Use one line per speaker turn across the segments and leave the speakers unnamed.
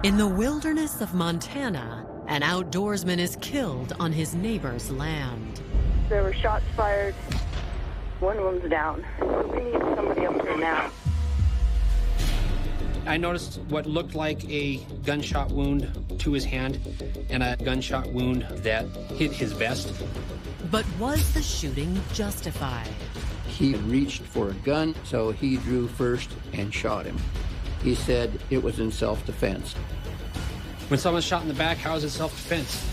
In the wilderness of Montana, an outdoorsman is killed on his neighbor's land.
There were shots fired. One of them's down. We need somebody up there now.
I noticed what looked like a gunshot wound to his hand and a gunshot wound that hit his vest.
But was the shooting justified?
He reached for a gun, so he drew first and shot him. He said it was in self-defense.
When someone's shot in the back, how is it self-defense?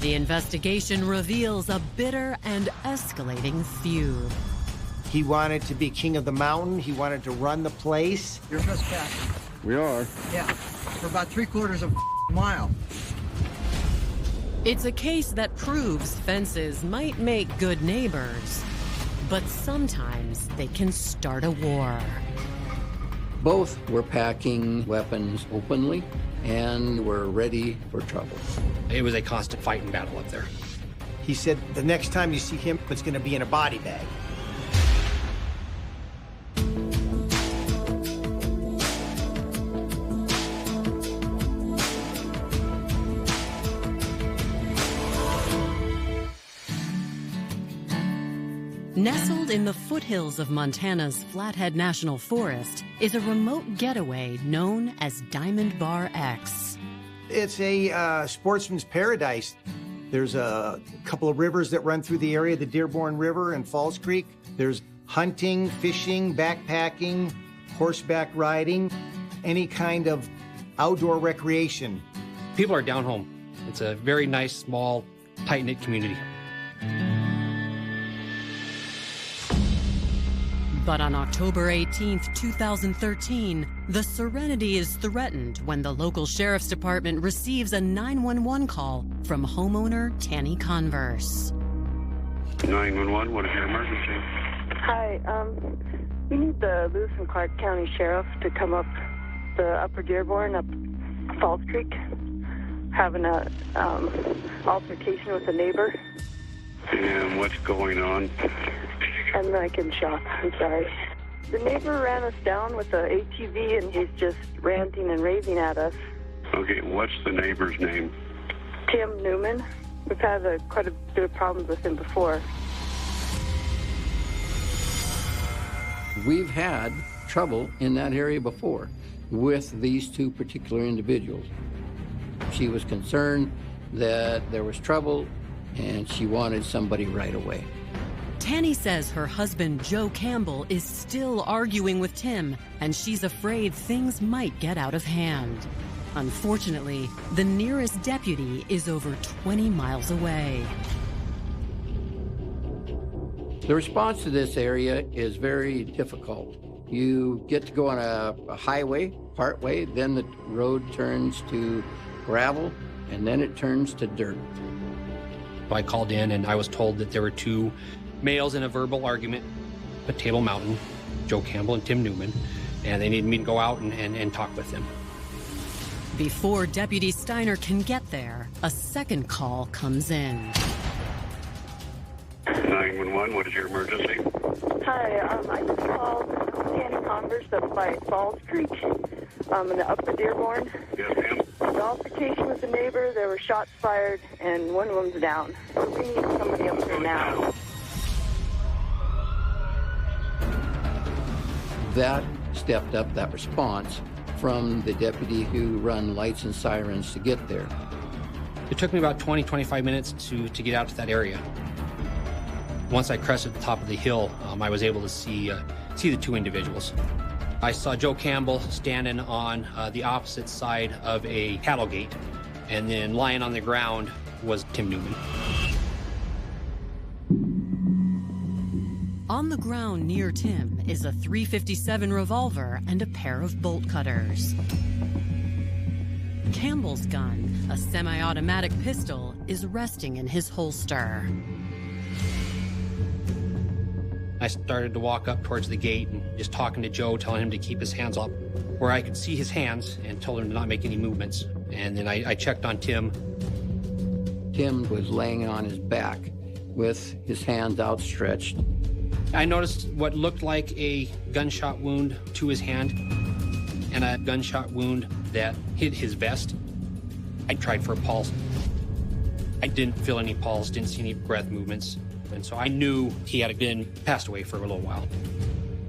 The investigation reveals a bitter and escalating feud.
He wanted to be king of the mountain. He wanted to run the place.
You're trespassing.
We are.
Yeah, for about 3/4 of a mile.
It's a case that proves fences might make good neighbors, but sometimes they can start a war.
Both were packing weapons openly and were ready for trouble.
It was a constant fighting battle up there.
He said the next time you see him, it's going to be in a body bag.
Nestled in the foothills of Montana's Flathead National Forest is a remote getaway known as Diamond Bar X.
It's a sportsman's paradise. There's a couple of rivers that run through the area, the Dearborn River and Falls Creek. There's hunting, fishing, backpacking, horseback riding, any kind of outdoor recreation.
People are down home. It's a very nice, small, tight-knit community.
But on October 18th, 2013, the serenity is threatened when the local sheriff's department receives a 911 call from homeowner Tanny Converse.
911, what is your emergency?
Hi, we need the Lewis and Clark County Sheriff to come up the Upper Dearborn, up Falls Creek, having a altercation with a neighbor.
And what's going on?
I'm like in shock. I'm sorry. The neighbor ran us down with an ATV, and he's just ranting and raving at us.
Okay, what's the neighbor's name?
Tim Newman. We've had quite a bit of problems with him before.
We've had trouble in that area before with these two particular individuals. She was concerned that there was trouble, and she wanted somebody right away.
Tanny says her husband, Joe Campbell, is still arguing with Tim, and she's afraid things might get out of hand. Unfortunately, the nearest deputy is over 20 miles away.
The response to this area is very difficult. You get to go on a highway, partway, then the road turns to gravel, and then it turns to dirt.
I called in and I was told that there were two males in a verbal argument at Table Mountain, Joe Campbell and Tim Newman, and they needed me to go out and talk with them.
Before Deputy Steiner can get there, a second call comes in.
911, what is your emergency?
Hi, I just called Tanny Converse up by Falls Creek in the Upper Dearborn.
Yes, ma'am.
The altercation with the neighbor, there were shots fired, and one of them's down. We need somebody up there now.
That stepped up that response from the deputy who run lights and sirens to get there.
It took me about 20-25 minutes to get out to that area. Once I crested the top of the hill, I was able to see the two individuals. I saw Joe Campbell standing on the opposite side of a cattle gate, and then lying on the ground was Tim Newman.
On the ground near Tim is a .357 revolver and a pair of bolt cutters. Campbell's gun, a semi-automatic pistol, is resting in his holster.
I started to walk up towards the gate and just talking to Joe, telling him to keep his hands up where I could see his hands, and told him to not make any movements. And then I checked on Tim.
Tim was laying on his back with his hands outstretched.
I noticed what looked like a gunshot wound to his hand and a gunshot wound that hit his vest. I tried for a pulse. I didn't feel any pulse, didn't see any breath movements, and so I knew he had been passed away for a little while.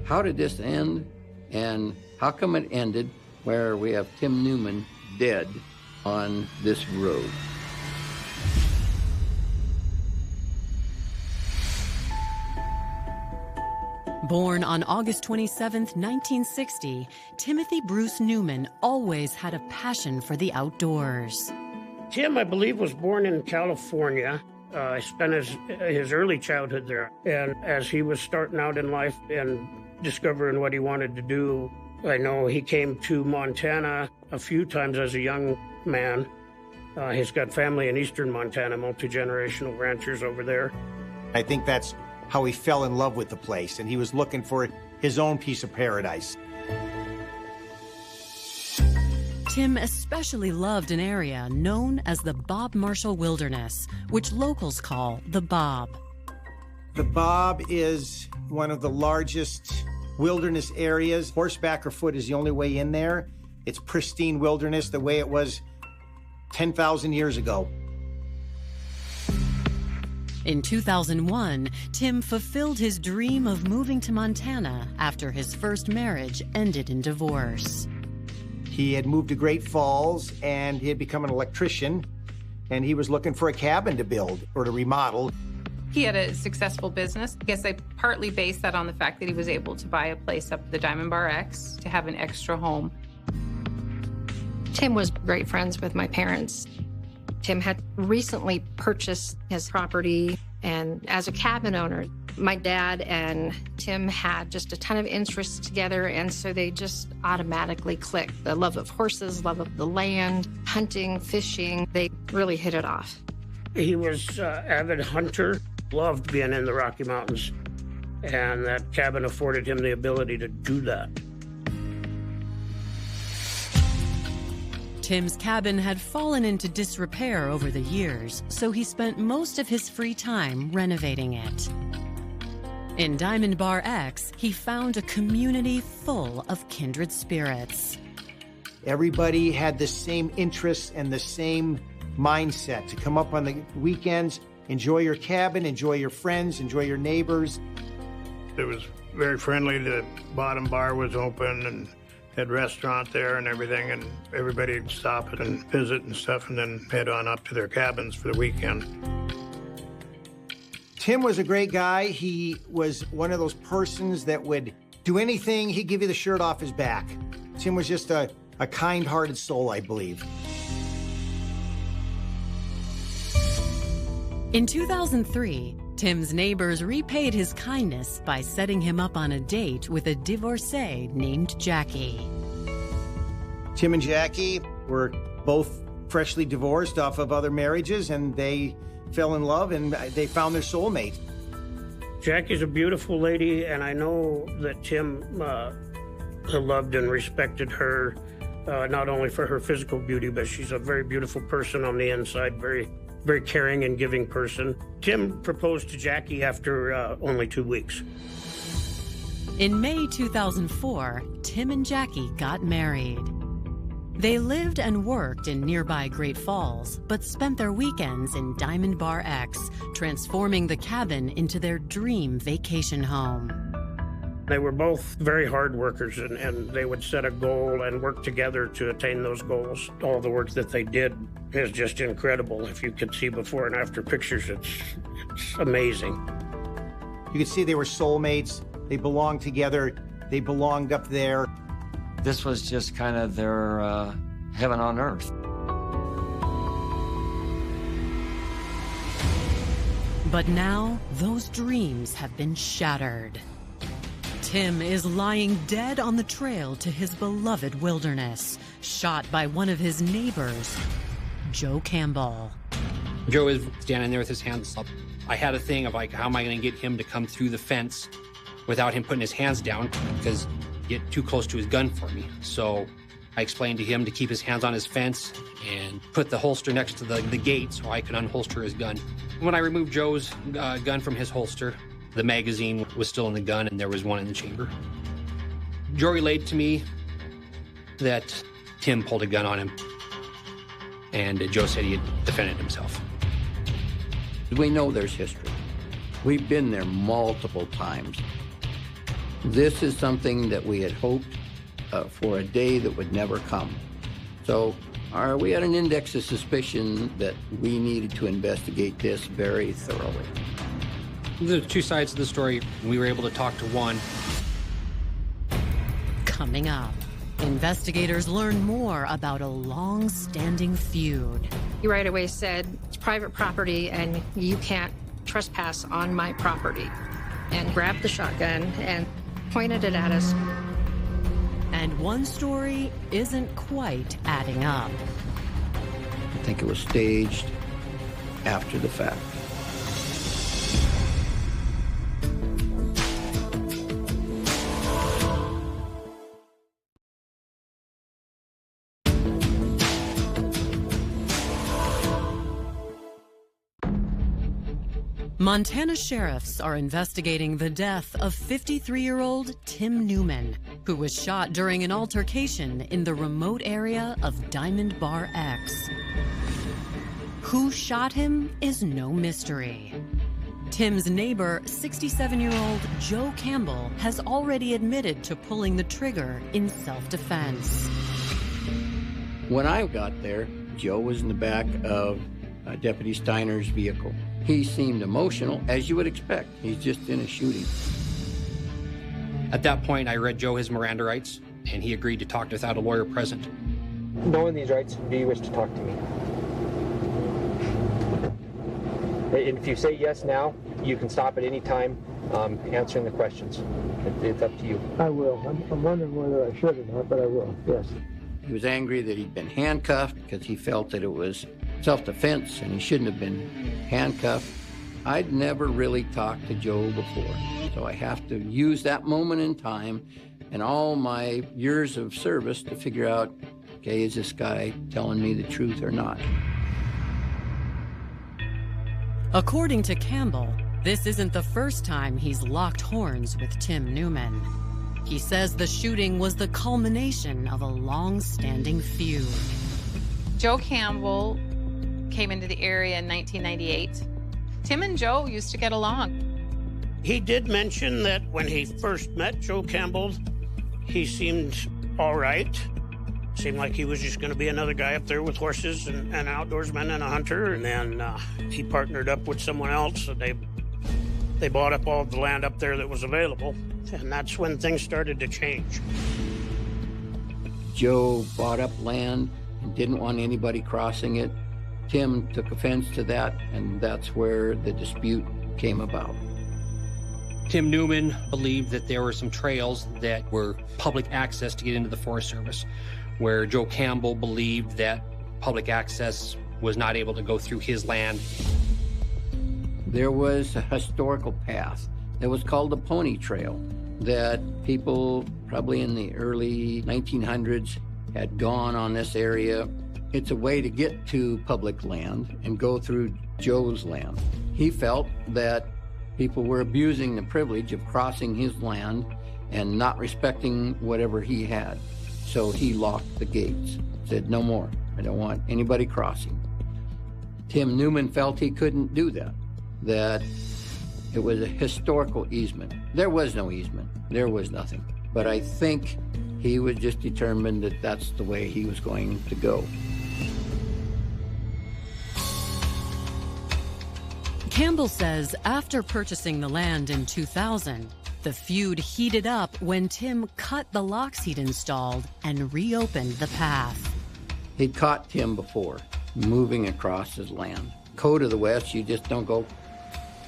How did this end, and how come it ended where we have Tim Newman dead on this road?
Born on August 27, 1960, Timothy Bruce Newman always had a passion for the outdoors.
Tim, I believe, was born in California. He spent his early childhood there. And as he was starting out in life and discovering what he wanted to do, I know he came to Montana a few times as a young man. He's got family in eastern Montana, multi-generational ranchers over there.
I think that's how he fell in love with the place, and he was looking for his own piece of paradise.
Tim especially loved an area known as the Bob Marshall Wilderness, which locals call the Bob.
The Bob is one of the largest wilderness areas. Horseback or foot is the only way in there. It's pristine wilderness the way it was 10,000 years ago.
In 2001, Tim fulfilled his dream of moving to Montana after his first marriage ended in divorce.
He had moved to Great Falls, and he had become an electrician, and he was looking for a cabin to build or to remodel.
He had a successful business. I guess I partly based that on the fact that he was able to buy a place up the Diamond Bar X to have an extra home.
Tim was great friends with my parents. Tim had recently purchased his property, and as a cabin owner, my dad and Tim had just a ton of interests together, and so they just automatically clicked. The love of horses, love of the land, hunting, fishing, they really hit it off.
He was an avid hunter, loved being in the Rocky Mountains, and that cabin afforded him the ability to do that.
Tim's cabin had fallen into disrepair over the years, so he spent most of his free time renovating it. In Diamond Bar X, he found a community full of kindred spirits.
Everybody had the same interests and the same mindset to come up on the weekends, enjoy your cabin, enjoy your friends, enjoy your neighbors.
It was very friendly. The bottom bar was open and had a restaurant there and everything, and everybody would stop and visit and stuff and then head on up to their cabins for the weekend.
Tim was a great guy. He was one of those persons that would do anything. He'd give you the shirt off his back. Tim was just a kind-hearted soul, I believe.
In 2003, Tim's neighbors repaid his kindness by setting him up on a date with a divorcee named Jackie.
Tim and Jackie were both freshly divorced off of other marriages, and they fell in love and they found their soulmate.
Jackie's a beautiful lady, and I know that Tim loved and respected her, not only for her physical beauty, but she's a very beautiful person on the inside, very caring and giving person. Tim proposed to Jackie after only 2 weeks.
In May 2004, Tim and Jackie got married. They lived and worked in nearby Great Falls, but spent their weekends in Diamond Bar X, transforming the cabin into their dream vacation home.
They were both very hard workers, and they would set a goal and work together to attain those goals. All the work that they did is just incredible. If you could see before and after pictures, it's amazing.
You could see they were soulmates. They belonged together. They belonged up there.
This was just kind of their heaven on earth.
But now, those dreams have been shattered. Tim is lying dead on the trail to his beloved wilderness, shot by one of his neighbors, Joe Campbell.
Joe is standing there with his hands up. I had a thing of like, how am I going to get him to come through the fence without him putting his hands down, because he'd get too close to his gun for me. So I explained to him to keep his hands on his fence and put the holster next to the gate so I could unholster his gun. When I removed Joe's gun from his holster, the magazine was still in the gun and there was one in the chamber. Joe relayed to me that Tim pulled a gun on him, and Joe said he had defended himself.
We know there's history. We've been there multiple times. This is something that we had hoped for a day that would never come. So are we at an index of suspicion that we needed to investigate this very thoroughly?
There's two sides of the story. We were able to talk to one.
Coming up, investigators learn more about a long-standing feud.
He right away said, it's private property and you can't trespass on my property, and grabbed the shotgun and pointed it at us.
And one story isn't quite adding up.
I think it was staged after the fact.
Montana sheriffs are investigating the death of 53-year-old Tim Newman, who was shot during an altercation in the remote area of Diamond Bar X. Who shot him is no mystery. Tim's neighbor, 67-year-old Joe Campbell, has already admitted to pulling the trigger in self-defense.
When I got there, Joe was in the back of Deputy Steiner's vehicle. He seemed emotional, as you would expect. He's just in a shooting.
At that point, I read Joe his Miranda rights, and he agreed to talk without a lawyer present.
Knowing these rights, do you wish to talk to me? And if you say yes now, you can stop at any time answering the questions. It's up to you.
I will. I'm wondering whether I should or not, but I will, yes.
He was angry that he'd been handcuffed because he felt that it was self-defense and he shouldn't have been handcuffed. I'd never really talked to Joe before, so I have to use that moment in time and all my years of service to figure out, okay, is this guy telling me the truth or not?
According to Campbell, this isn't the first time he's locked horns with Tim Newman. He says the shooting was the culmination of a long-standing feud.
Joe Campbell came into the area in 1998. Tim and Joe used to get along.
He did mention that when he first met Joe Campbell, he seemed all right. Seemed like he was just going to be another guy up there with horses and an outdoorsman and a hunter. And then he partnered up with someone else, so they bought up all the land up there that was available. And that's when things started to change.
Joe bought up land and didn't want anybody crossing it. Tim took offense to that, and that's where the dispute came about.
Tim Newman believed that there were some trails that were public access to get into the Forest Service, where Joe Campbell believed that public access was not able to go through his land.
There was a historical path that was called the Pony Trail that people probably in the early 1900s had gone on this area. It's a way to get to public land and go through Joe's land. He felt that people were abusing the privilege of crossing his land and not respecting whatever he had. So he locked the gates, said, no more. I don't want anybody crossing. Tim Newman felt he couldn't do that, that it was a historical easement. There was no easement. There was nothing. But I think he was just determined that that's the way he was going to go.
Campbell says after purchasing the land in 2000, the feud heated up when Tim cut the locks he'd installed and reopened the path.
He'd caught Tim before, moving across his land. Code of the West, you just don't go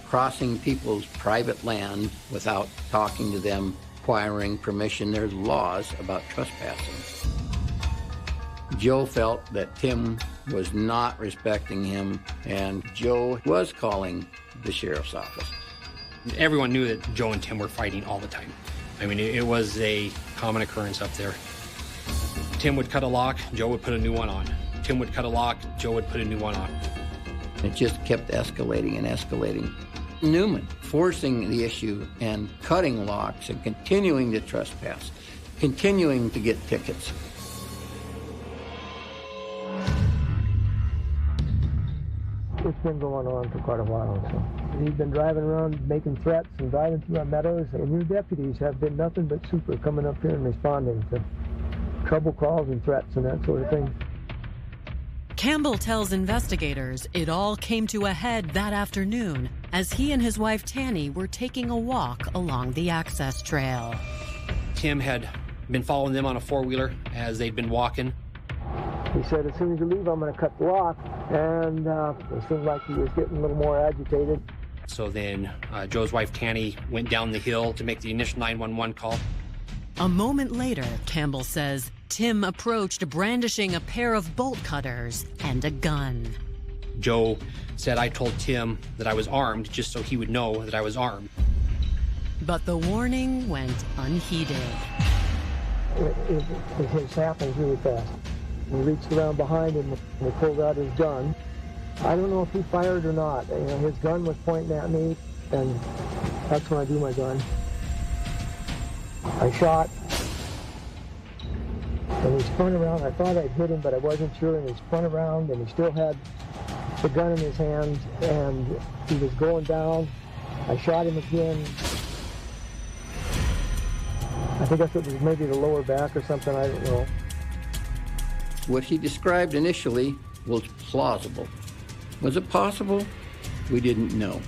crossing people's private land without talking to them, acquiring permission. There's laws about trespassing. Joe felt that Tim was not respecting him, and Joe was calling the sheriff's office.
Everyone knew that Joe and Tim were fighting all the time. I mean, it was a common occurrence up there. Tim would cut a lock, Joe would put a new one on. Tim would cut a lock, Joe would put a new one on.
It just kept escalating and escalating. Newman forcing the issue and cutting locks and continuing to trespass, continuing to get tickets.
It's been going on for quite a while. So he's been driving around making threats and driving through our meadows. And your deputies have been nothing but super coming up here and responding to trouble calls and threats and that sort of thing.
Campbell tells investigators it all came to a head that afternoon as he and his wife Tanny were taking a walk along the access trail.
Tim had been following them on a four-wheeler as they'd been walking.
He said, as soon as you leave, I'm going to cut the lock. And it seemed like he was getting a little more agitated.
So then Joe's wife Tanny went down the hill to make the initial 911 call.
A moment later, Campbell says, Tim approached brandishing a pair of bolt cutters and a gun.
Joe said, I told Tim that I was armed just so he would know that I was armed.
But the warning went unheeded.
It happened really fast. He reached around behind him and he pulled out his gun. I don't know if he fired or not. You know, his gun was pointing at me, and that's when I drew my gun. I shot, and he spun around. I thought I'd hit him, but I wasn't sure, and he spun around, and he still had the gun in his hand, and he was going down. I shot him again. I think it was maybe the lower back or something, I don't know.
What he described initially was plausible. Was it possible? We didn't know.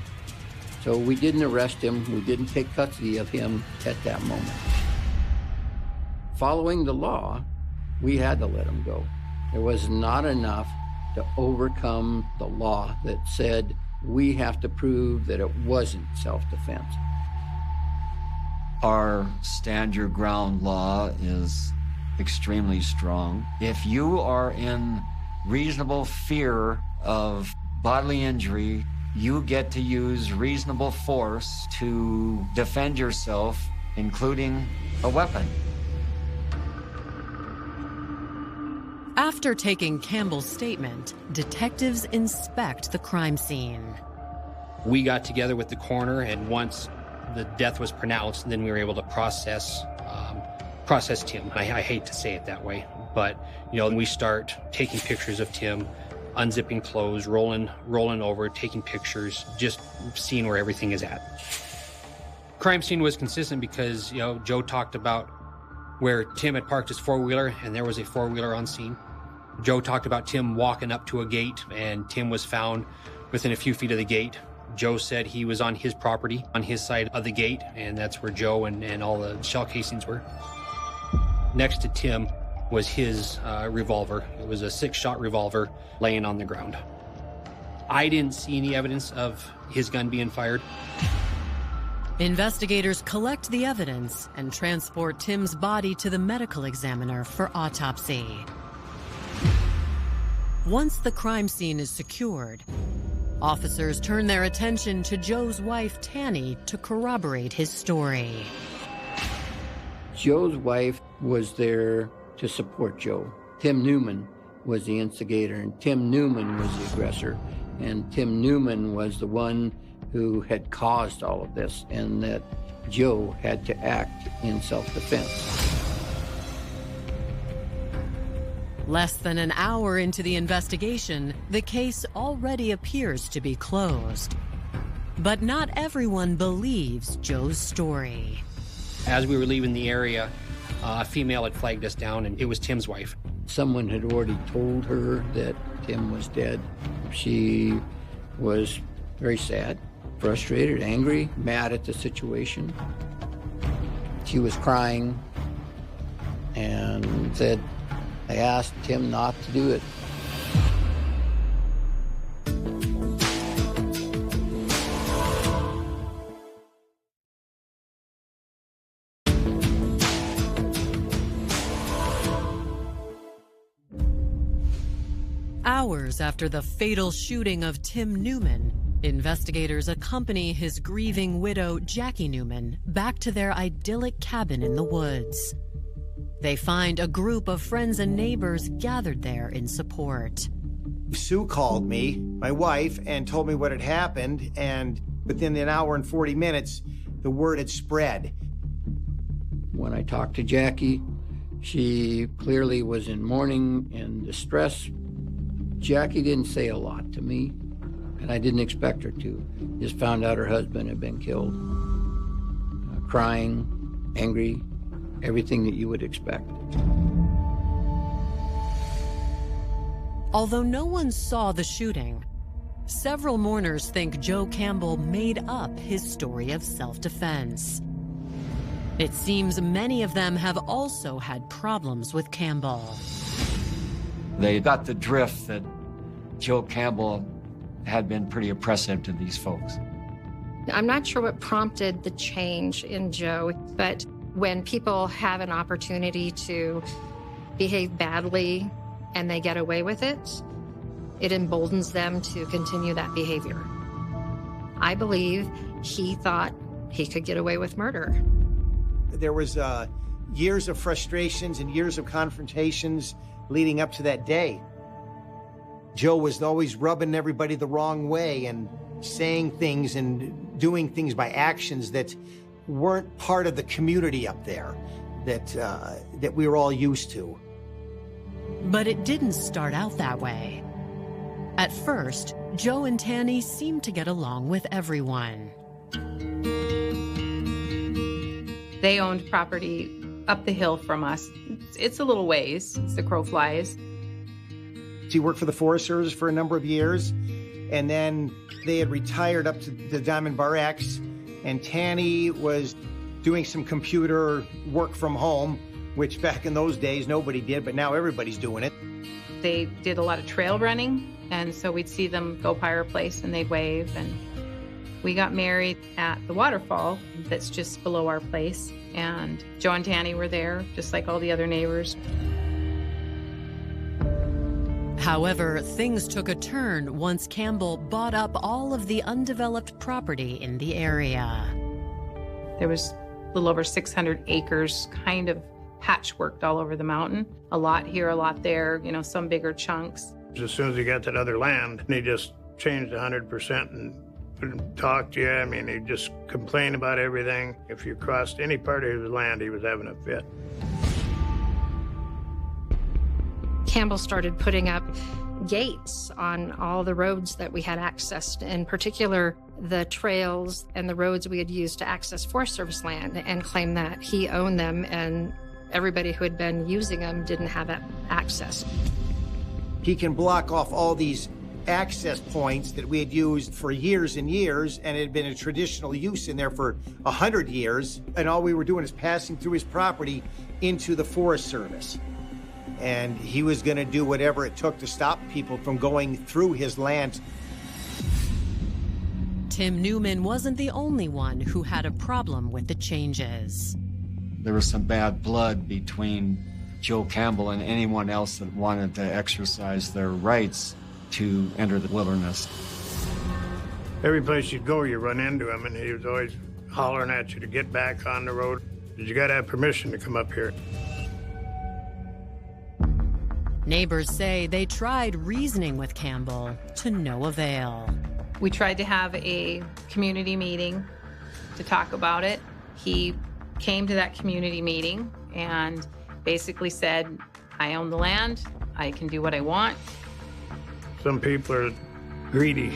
So we didn't arrest him. We didn't take custody of him at that moment. Following the law, we had to let him go. There was not enough to overcome the law that said we have to prove that it wasn't self-defense.
Our stand your ground law is extremely strong. If you are in reasonable fear of bodily injury, you get to use reasonable force to defend yourself, including a weapon.
After taking Campbell's statement, detectives inspect the crime scene.
We got together with the coroner, and once the death was pronounced, then we were able to process Tim. I hate to say it that way, but we start taking pictures of Tim, unzipping clothes, rolling over, taking pictures, just seeing where everything is at. Crime scene was consistent because Joe talked about where Tim had parked his four-wheeler, and there was a four-wheeler on scene. Joe talked about Tim walking up to a gate, and Tim was found within a few feet of the gate. Joe said he was on his property, on his side of the gate, and that's where Joe and all the shell casings were. Next to Tim was his revolver. It was a 6-shot revolver laying on the ground. I didn't see any evidence of his gun being fired.
Investigators collect the evidence and transport Tim's body to the medical examiner for autopsy. Once the crime scene is secured, officers turn their attention to Joe's wife, Tanny, to corroborate his story.
Joe's wife was there to support Joe. Tim Newman was the instigator, and Tim Newman was the aggressor. And Tim Newman was the one who had caused all of this, and that Joe had to act in self-defense.
Less than an hour into the investigation, the case already appears to be closed. But not everyone believes Joe's story.
As we were leaving the area, a female had flagged us down, and it was Tim's wife.
Someone had already told her that Tim was dead. She was very sad, frustrated, angry, mad at the situation. She was crying and said, I asked Tim not to do it.
Hours after the fatal shooting of Tim Newman, investigators accompany his grieving widow, Jackie Newman, back to their idyllic cabin in the woods. They find a group of friends and neighbors gathered there in support.
Sue called me, my wife, and told me what had happened, and within an hour and 40 minutes, the word had spread.
When I talked to Jackie, she clearly was in mourning and distress. Jackie didn't say a lot to me. and I didn't expect her to. Just found out her husband had been killed. Crying, angry, everything that you would expect.
Although no one saw the shooting, several mourners think Joe Campbell made up his story of self-defense. It seems many of them have also had problems with Campbell.
They got the drift that Joe Campbell had been pretty oppressive to these folks.
I'm not sure what prompted the change in Joe, but when people have an opportunity to behave badly and they get away with it, it emboldens them to continue that behavior. I believe he thought he could get away with murder.
There was years of frustrations and years of confrontations leading up to that day. Joe was always rubbing everybody the wrong way and saying things and doing things by actions that weren't part of the community up there that we were all used to.
But it didn't start out that way. At first, Joe and Tanny seemed to get along with everyone.
They owned property up the hill from us. It's a little ways, as the crow flies.
He worked for the Forest Service for a number of years, and then they had retired up to the Diamond Bar X, and Tanny was doing some computer work from home, which back in those days nobody did, but now everybody's doing it.
They did a lot of trail running, and so we'd see them go by our place and they'd wave. And we got married at the waterfall that's just below our place, and Joe and Tanny were there, just like all the other neighbors.
However, things took a turn once Campbell bought up all of the undeveloped property in the area.
There was a little over 600 acres kind of patchworked all over the mountain. A lot here, a lot there, you know, some bigger chunks.
As soon as he got that other land, he just changed 100% and wouldn't talk to you. I mean, he'd just complain about everything. If you crossed any part of his land, he was having a fit.
Campbell started putting up gates on all the roads that we had accessed, in particular the trails and the roads we had used to access Forest Service land, and claimed that he owned them and everybody who had been using them didn't have access.
He can block off all these access points that we had used for years and years, and it had been a traditional use in there for 100 years, and all we were doing is passing through his property into the Forest Service. And he was going to do whatever it took to stop people from going through his land.
Tim Newman wasn't the only one who had a problem with the changes.
There was some bad blood between Joe Campbell and anyone else that wanted to exercise their rights to enter the wilderness.
Every place you'd go, you run into him, and he was always hollering at you to get back on the road. You got to have permission to come up here.
Neighbors say they tried reasoning with Campbell to no avail.
We tried to have a community meeting to talk about it. He came to that community meeting and basically said, I own the land, I can do what I want.
Some people are greedy.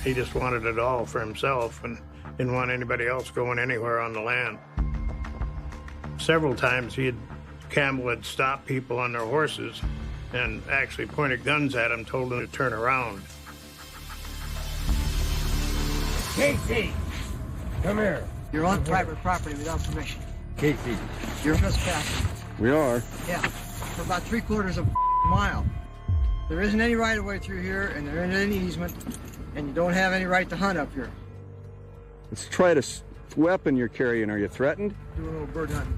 He just wanted it all for himself and didn't want anybody else going anywhere on the land. Several times Campbell had stopped people on their horses and actually pointed guns at them, told them to turn around.
Casey, come here.
You're on private property without permission.
Casey.
You're trespassing.
We are.
Yeah, for about 3/4 of a mile. There isn't any right of way through here, and there isn't any easement, and you don't have any right to hunt up here.
Let's try this weapon you're carrying. Are you threatened?
Do a little bird hunting.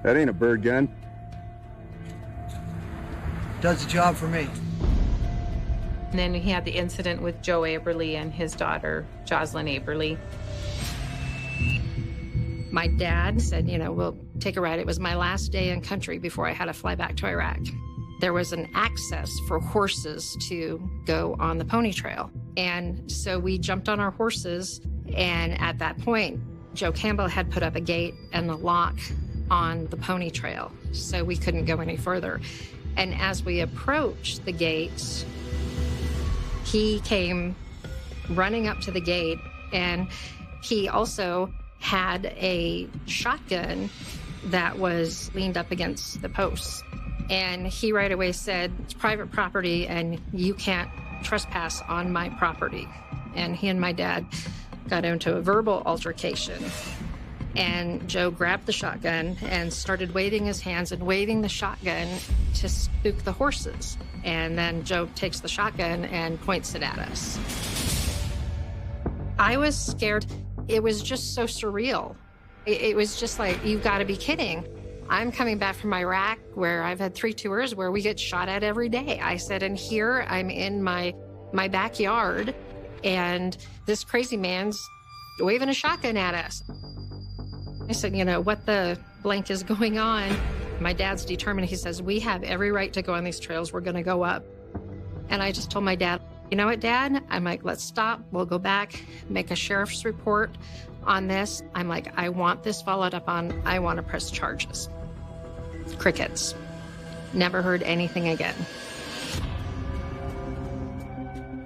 That ain't a bird gun.
Does the job for me.
And then he had the incident with Joe Aberly and his daughter, Jocelyn Aberly.
My dad said, you know, we'll take a ride. It was my last day in country before I had to fly back to Iraq. There was an access for horses to go on the pony trail. And so we jumped on our horses. And at that point, Joe Campbell had put up a gate and a lock on the pony trail. So we couldn't go any further. And as we approached the gates, he came running up to the gate, and he also had a shotgun that was leaned up against the posts. And he right away said, it's private property and you can't trespass on my property. And he and my dad got into a verbal altercation. And Joe grabbed the shotgun and started waving his hands and waving the shotgun to spook the horses. And then Joe takes the shotgun and points it at us. I was scared. It was just so surreal. It was just like, you've got to be kidding. I'm coming back from Iraq where I've had 3 tours where we get shot at every day. I said, and here I'm in my backyard and this crazy man's waving a shotgun at us. I said, you know, what the blank is going on? My dad's determined. He says, we have every right to go on these trails. We're going to go up. And I just told my dad, you know what, Dad? I'm like, let's stop. We'll go back, make a sheriff's report on this. I'm like, I want this followed up on. I want to press charges. Crickets. Never heard anything again.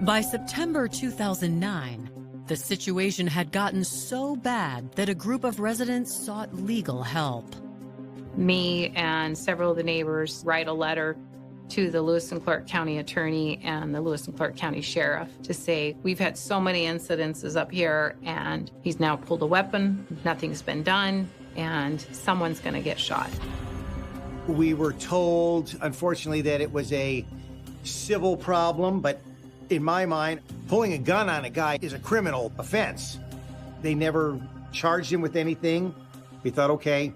By September 2009, the situation had gotten so bad that a group of residents sought legal help.
Me and several of the neighbors write a letter to the Lewis and Clark County Attorney and the Lewis and Clark County Sheriff to say, we've had so many incidences up here and he's now pulled a weapon, nothing's been done, and someone's gonna get shot.
We were told, unfortunately, that it was a civil problem, but in my mind, pulling a gun on a guy is a criminal offense. They never charged him with anything. We thought, okay,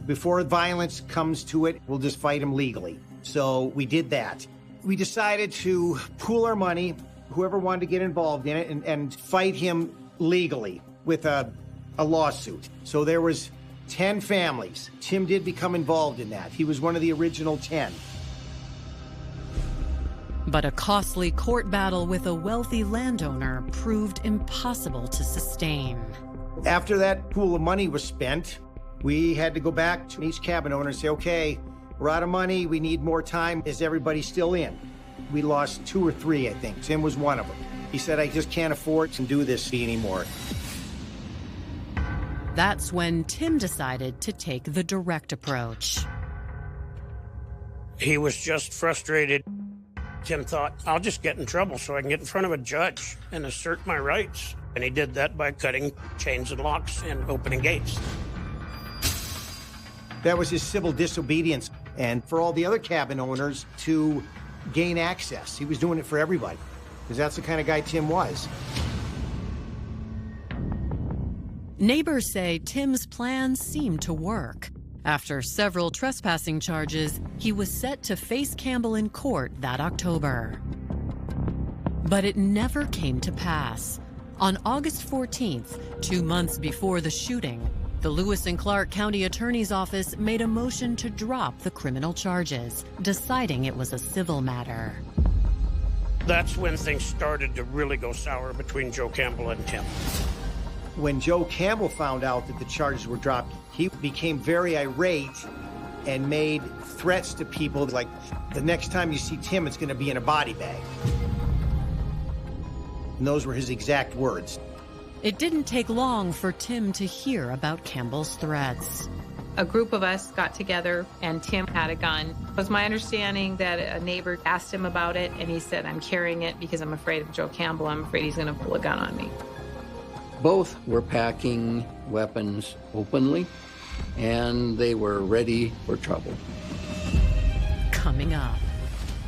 before violence comes to it, we'll just fight him legally. So we did that. We decided to pool our money, whoever wanted to get involved in it, and fight him legally with a lawsuit. So there was 10 families. Tim did become involved in that. He was one of the original 10.
But a costly court battle with a wealthy landowner proved impossible to sustain.
After that pool of money was spent, we had to go back to each cabin owner and say, okay, we're out of money, we need more time. Is everybody still in? We lost 2 or 3, I think. Tim was one of them. He said, I just can't afford to do this anymore.
That's when Tim decided to take the direct approach.
He was just frustrated. Tim thought, I'll just get in trouble so I can get in front of a judge and assert my rights. And he did that by cutting chains and locks and opening gates.
That was his civil disobedience. And for all the other cabin owners to gain access. He was doing it for everybody, because that's the kind of guy Tim was.
Neighbors say Tim's plan seemed to work. After several trespassing charges, he was set to face Campbell in court that October. But it never came to pass. On August 14th, 2 months before the shooting, the Lewis and Clark County Attorney's Office made a motion to drop the criminal charges, deciding it was a civil matter.
That's when things started to really go sour between Joe Campbell and Tim.
When Joe Campbell found out that the charges were dropped, he became very irate and made threats to people like, the next time you see Tim, it's going to be in a body bag. And those were his exact words.
It didn't take long for Tim to hear about Campbell's threats.
A group of us got together and Tim had a gun. It was my understanding that a neighbor asked him about it and he said, I'm carrying it because I'm afraid of Joe Campbell. I'm afraid he's going to pull a gun on me.
Both were packing weapons openly, and they were ready for trouble.
Coming up,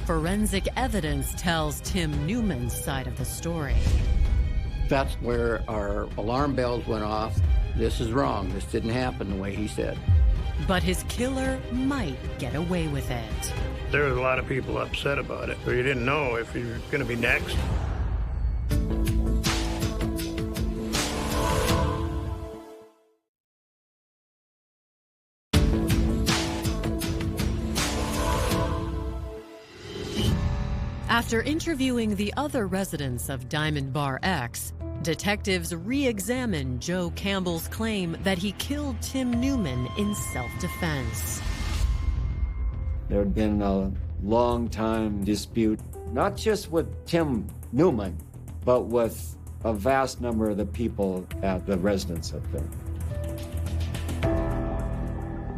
forensic evidence tells Tim Newman's side of the story.
That's where our alarm bells went off. This is wrong. This didn't happen the way he said.
But his killer might get away with it.
There was a lot of people upset about it, so you didn't know if you were going to be next.
After interviewing the other residents of Diamond Bar X, detectives re-examined Joe Campbell's claim that he killed Tim Newman in self-defense.
There had been a long time dispute, not just with Tim Newman, but with a vast number of the people at the residence up there.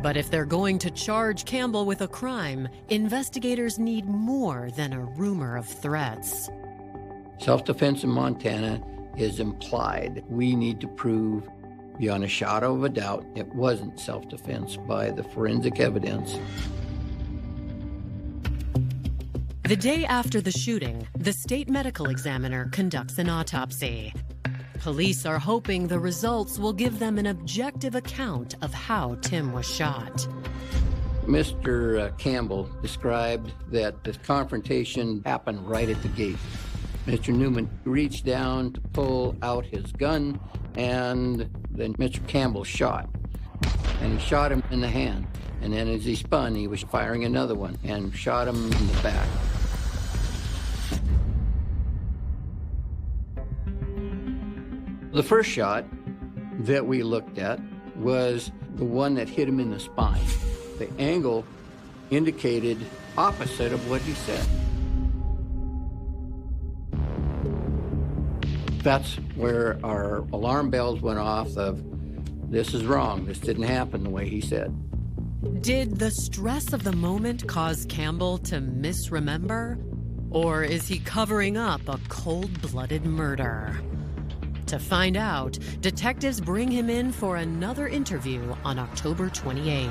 But if they're going to charge Campbell with a crime, investigators need more than a rumor of threats.
Self-defense in Montana is implied. We need to prove beyond a shadow of a doubt it wasn't self-defense by the forensic evidence.
The day after the shooting, the state medical examiner conducts an autopsy. Police are hoping the results will give them an objective account of how Tim was shot.
Mr. Campbell described that the confrontation happened right at the gate. Mr. Newman reached down to pull out his gun, and then Mr. Campbell shot. And he shot him in the hand. And then as he spun, he was firing another one and shot him in the back. The first shot that we looked at was the one that hit him in the spine. The angle indicated opposite of what he said. That's where our alarm bells went off of, this is wrong, this didn't happen the way he said.
Did the stress of the moment cause Campbell to misremember? Or is he covering up a cold-blooded murder? To find out, detectives bring him in for another interview on October 28th.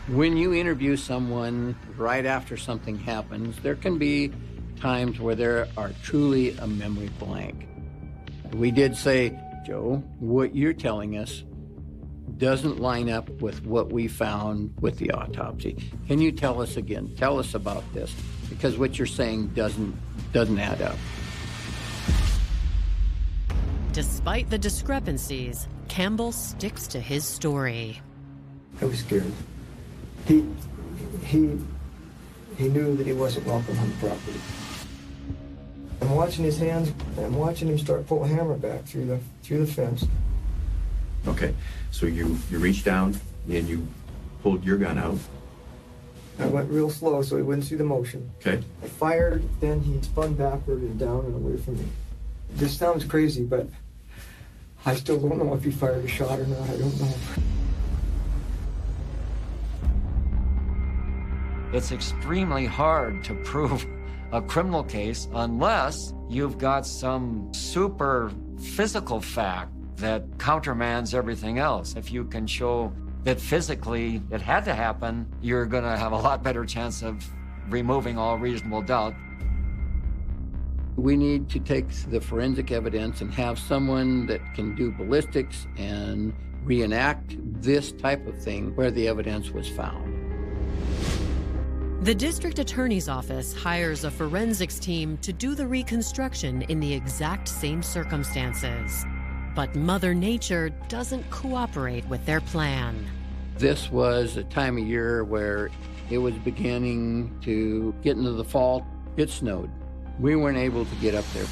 When you interview someone right after something happens, there can be times where there are truly a memory blank. We did say, Joe, what you're telling us doesn't line up with what we found with the autopsy. Can you tell us again? Tell us about this, because what you're saying doesn't add up.
Despite the discrepancies, Campbell sticks to his story.
I was scared. He knew that he wasn't welcome on the property. I'm watching his hands, and I'm watching him start pull a hammer back through the fence.
Okay, so you reached down and you pulled your gun out.
I went real slow so he wouldn't see the motion.
Okay.
I fired, then he spun backward and down and away from me. This sounds crazy, but I still don't know if he fired a shot or not. I don't know.
It's extremely hard to prove a criminal case unless you've got some super physical fact that countermands everything else. If you can show that physically it had to happen, you're going to have a lot better chance of removing all reasonable doubt.
We need to take the forensic evidence and have someone that can do ballistics and reenact this type of thing where the evidence was found.
The district attorney's office hires a forensics team to do the reconstruction in the exact same circumstances. But Mother Nature doesn't cooperate with their plan.
This was a time of year where it was beginning to get into the fall. It snowed. We weren't able to get up there.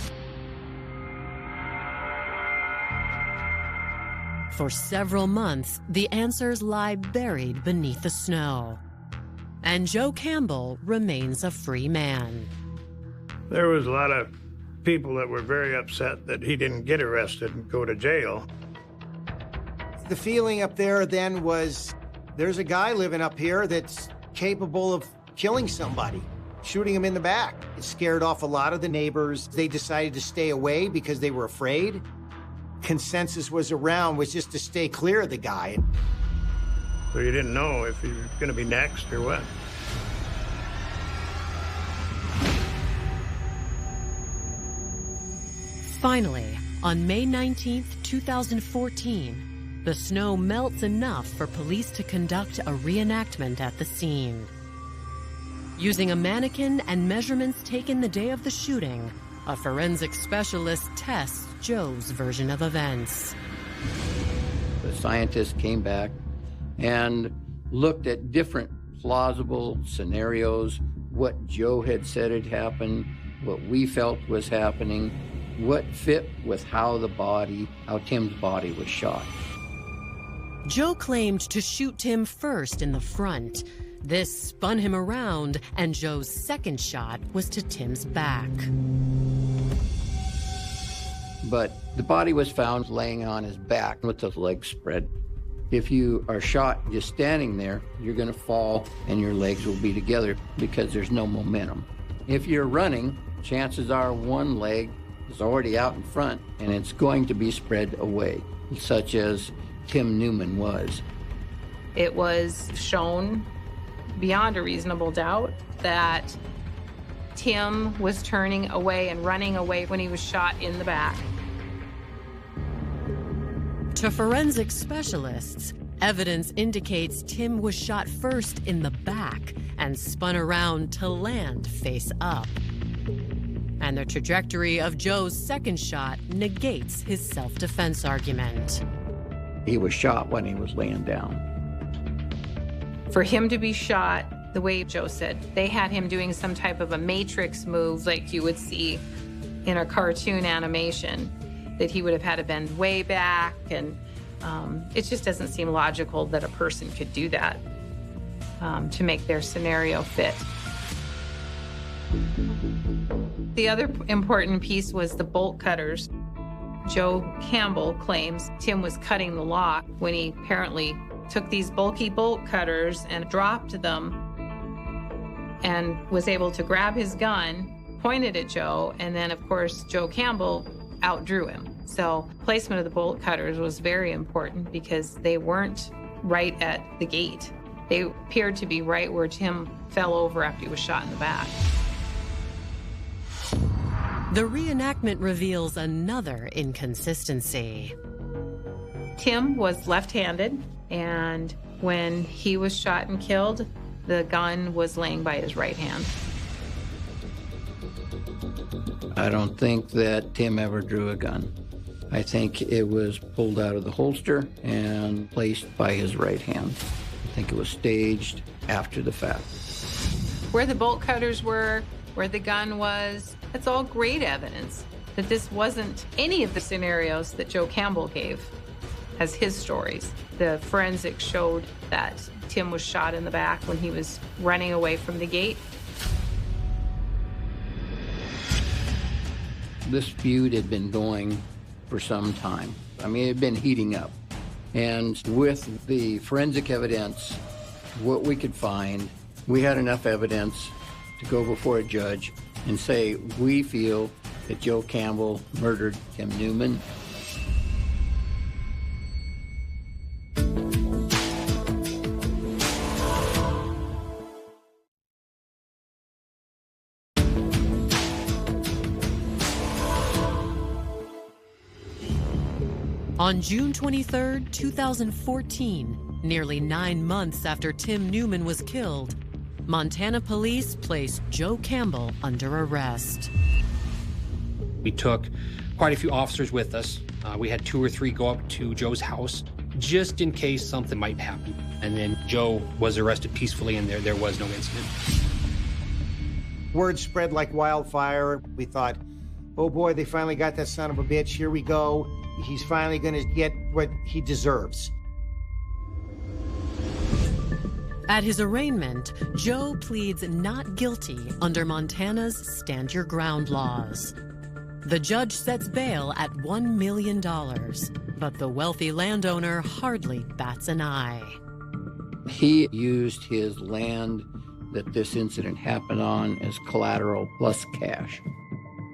For several months, the answers lie buried beneath the snow. And Joe Campbell remains a free man.
There was a lot of people that were very upset that he didn't get arrested and go to jail.
The feeling up there then was, there's a guy living up here that's capable of killing somebody, shooting him in the back. It scared off a lot of the neighbors. They decided to stay away because they were afraid. Consensus was just to stay clear of the guy.
So you didn't know if he was going to be next or what.
Finally, on May 19th, 2014, the snow melts enough for police to conduct a reenactment at the scene. Using a mannequin and measurements taken the day of the shooting, a forensic specialist tests Joe's version of events.
The scientists came back and looked at different plausible scenarios, what Joe had said had happened, what we felt was happening, what fit with how Tim's body was shot.
Joe claimed to shoot Tim first in the front. This spun him around, and Joe's second shot was to Tim's back.
but the body was found laying on his back with his legs spread. If you are shot just standing there, you're going to fall and your legs will be together because there's no momentum. If you're running, chances are one leg is already out in front and it's going to be spread away, such as Tim Newman was.
It was shown beyond a reasonable doubt that Tim was turning away and running away when he was shot in the back.
To forensic specialists, evidence indicates Tim was shot first in the back and spun around to land face up. And the trajectory of Joe's second shot negates his self-defense argument.
He was shot when he was laying down.
For him to be shot, the way Joe said, they had him doing some type of a matrix move like you would see in a cartoon animation, that he would have had to bend way back, and it just doesn't seem logical that a person could do that to make their scenario fit. The other important piece was the bolt cutters. Joe Campbell claims Tim was cutting the lock when he apparently took these bulky bolt cutters and dropped them and was able to grab his gun, pointed at Joe, and then, of course, Joe Campbell outdrew him. So placement of the bolt cutters was very important because they weren't right at the gate. They appeared to be right where Tim fell over after he was shot in the back.
The reenactment reveals another inconsistency.
Tim was left-handed, and when he was shot and killed, the gun was laying by his right hand.
I don't think that Tim ever drew a gun. I think it was pulled out of the holster and placed by his right hand. I think it was staged after the fact.
Where the bolt cutters were, where the gun was, that's all great evidence that this wasn't any of the scenarios that Joe Campbell gave as his stories. The forensics showed that Tim was shot in the back when he was running away from the gate.
This feud had been going for some time. I mean, it had been heating up. And with the forensic evidence, what we could find, we had enough evidence to go before a judge and say, we feel that Joe Campbell murdered Tim Newman.
On June 23, 2014, nearly 9 months after Tim Newman was killed, Montana police placed Joe Campbell under arrest.
We took quite a few officers with us. We had 2 or 3 go up to Joe's house just in case something might happen. And then Joe was arrested peacefully and there was no incident.
Word spread like wildfire. We thought, oh boy, they finally got that son of a bitch. Here we go. He's finally going to get what he deserves.
At his arraignment, Joe pleads not guilty under Montana's Stand Your Ground laws. The judge sets bail at $1 million, but the wealthy landowner hardly bats an eye.
He used his land that this incident happened on as collateral plus cash.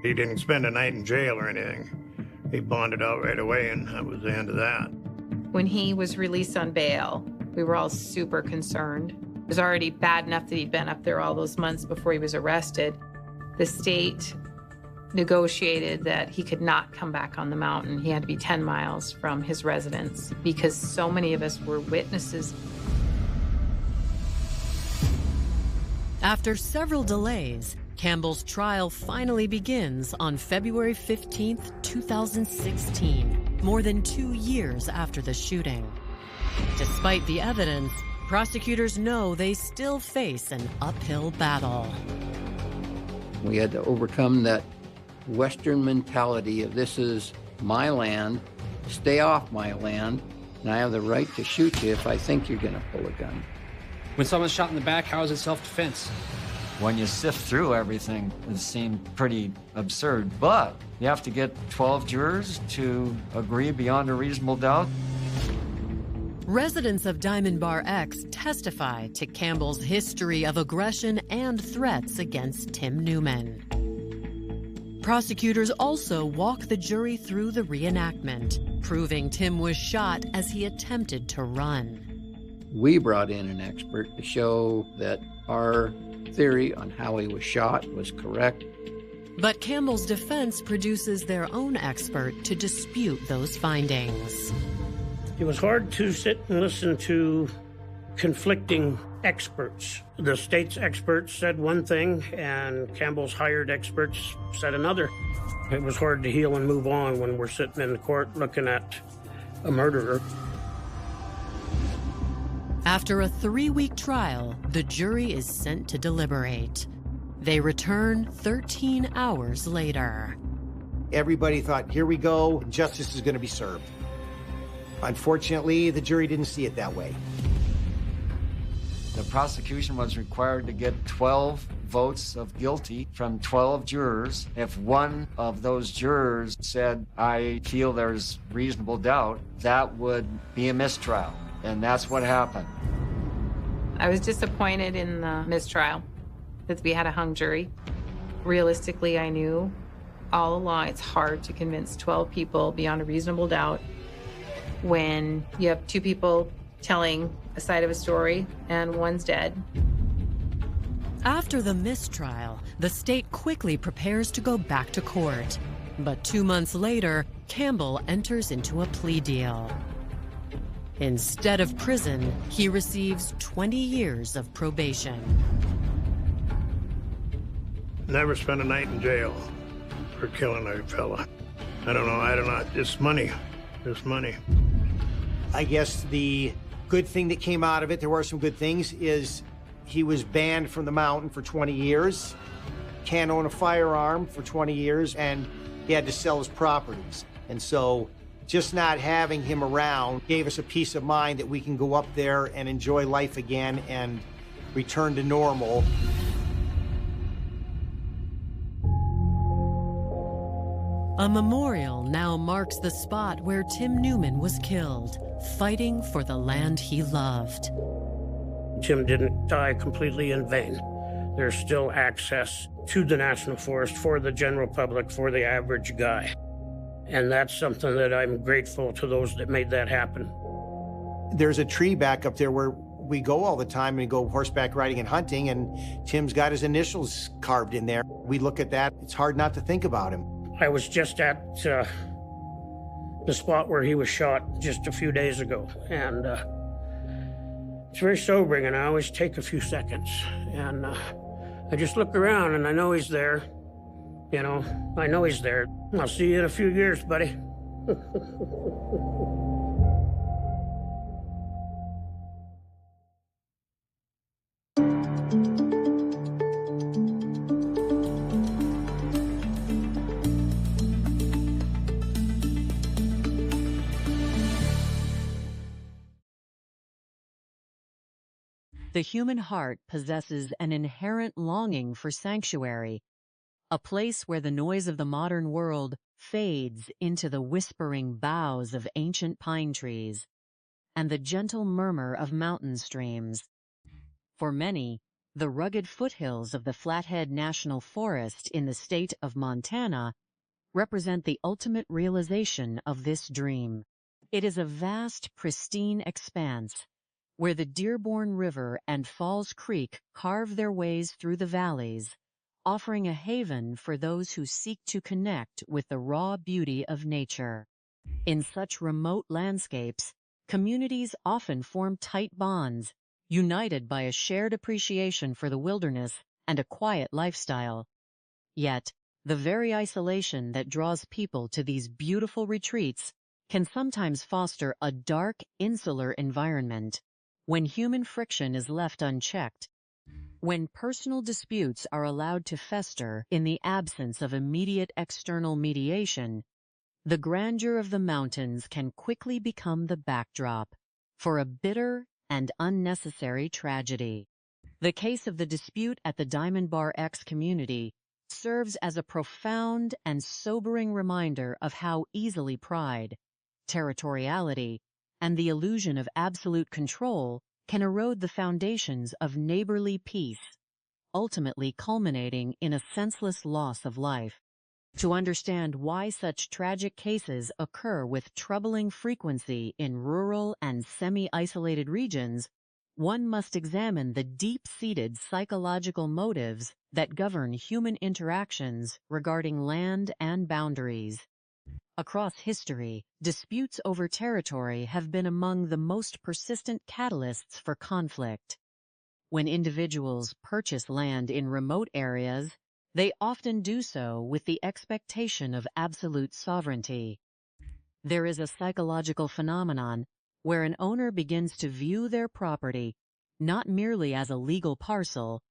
He didn't spend a night in jail or anything. He bonded out right away, and that was the end of that.
When he was released on bail, we were all super concerned. It was already bad enough that he'd been up there all those months before he was arrested. The state negotiated that he could not come back on the mountain. He had to be 10 miles from his residence because so many of us were witnesses.
After several delays, Campbell's trial finally begins on February 15, 2016, more than 2 years after the shooting. Despite the evidence, prosecutors know they still face an uphill battle.
We had to overcome that Western mentality of this is my land, stay off my land, and I have the right to shoot you if I think you're going to pull a gun.
When someone's shot in the back, how is it self-defense?
When you sift through everything, it seemed pretty absurd. But you have to get 12 jurors to agree beyond a reasonable doubt.
Residents of Diamond Bar X testify to Campbell's history of aggression and threats against Tim Newman. Prosecutors also walk the jury through the reenactment, proving Tim was shot as he attempted to run.
We brought in an expert to show that our theory on how he was shot was correct.
But Campbell's defense produces their own expert to dispute those findings.
It was hard to sit and listen to conflicting experts. The state's experts said one thing, and Campbell's hired experts said another. It was hard to heal and move on when we're sitting in the court looking at a murderer.
After a 3-week trial, the jury is sent to deliberate. They return 13 hours later.
Everybody thought, here we go, justice is going to be served. Unfortunately, the jury didn't see it that way.
The prosecution was required to get 12 votes of guilty from 12 jurors. If one of those jurors said, I feel there's reasonable doubt, that would be a mistrial. And that's what happened.
I was disappointed in the mistrial that we had a hung jury. Realistically, I knew all along it's hard to convince 12 people beyond a reasonable doubt when you have 2 people telling a side of a story and one's dead.
After the mistrial, the state quickly prepares to go back to court. But 2 months later, Campbell enters into a plea deal. Instead of prison, he receives 20 years of probation.
Never spent a night in jail for killing a fella. I don't know. It's money. It's money.
I guess the good thing that came out of it, there were some good things, is he was banned from the mountain for 20 years, can't own a firearm for 20 years, and he had to sell his properties. And so just not having him around gave us a peace of mind that we can go up there and enjoy life again and return to normal.
A memorial now marks the spot where Tim Newman was killed, fighting for the land he loved.
Tim didn't die completely in vain. There's still access to the National Forest for the general public, for the average guy. And that's something that I'm grateful to those that made that happen.
There's a tree back up there where we go all the time and go horseback riding and hunting, and Tim's got his initials carved in there. We look at that, it's hard not to think about him.
I was just at the spot where he was shot just a few days ago, and it's very sobering, and I always take a few seconds, and I just look around and I know he's there. You know, I know he's there. I'll see you in a few years, buddy.
The human heart possesses an inherent longing for sanctuary, a place where the noise of the modern world fades into the whispering boughs of ancient pine trees and the gentle murmur of mountain streams. For many, the rugged foothills of the Flathead National Forest in the state of Montana represent the ultimate realization of this dream. It is a vast, pristine expanse where the Dearborn River and Falls Creek carve their ways through the valleys, offering a haven for those who seek to connect with the raw beauty of nature. In such remote landscapes, communities often form tight bonds, united by a shared appreciation for the wilderness and a quiet lifestyle. Yet, the very isolation that draws people to these beautiful retreats can sometimes foster a dark, insular environment. When human friction is left unchecked, when personal disputes are allowed to fester in the absence of immediate external mediation, the grandeur of the mountains can quickly become the backdrop for a bitter and unnecessary tragedy. The case of the dispute at the Diamond Bar X community serves as a profound and sobering reminder of how easily pride, territoriality, and the illusion of absolute control can erode the foundations of neighborly peace, ultimately culminating in a senseless loss of life. To understand why such tragic cases occur with troubling frequency in rural and semi-isolated regions, one must examine the deep-seated psychological motives that govern human interactions regarding land and boundaries. Across history, disputes over territory have been among the most persistent catalysts for conflict. When individuals purchase land in remote areas, they often do so with the expectation of absolute sovereignty. There is a psychological phenomenon where an owner begins to view their property not merely as a legal parcel,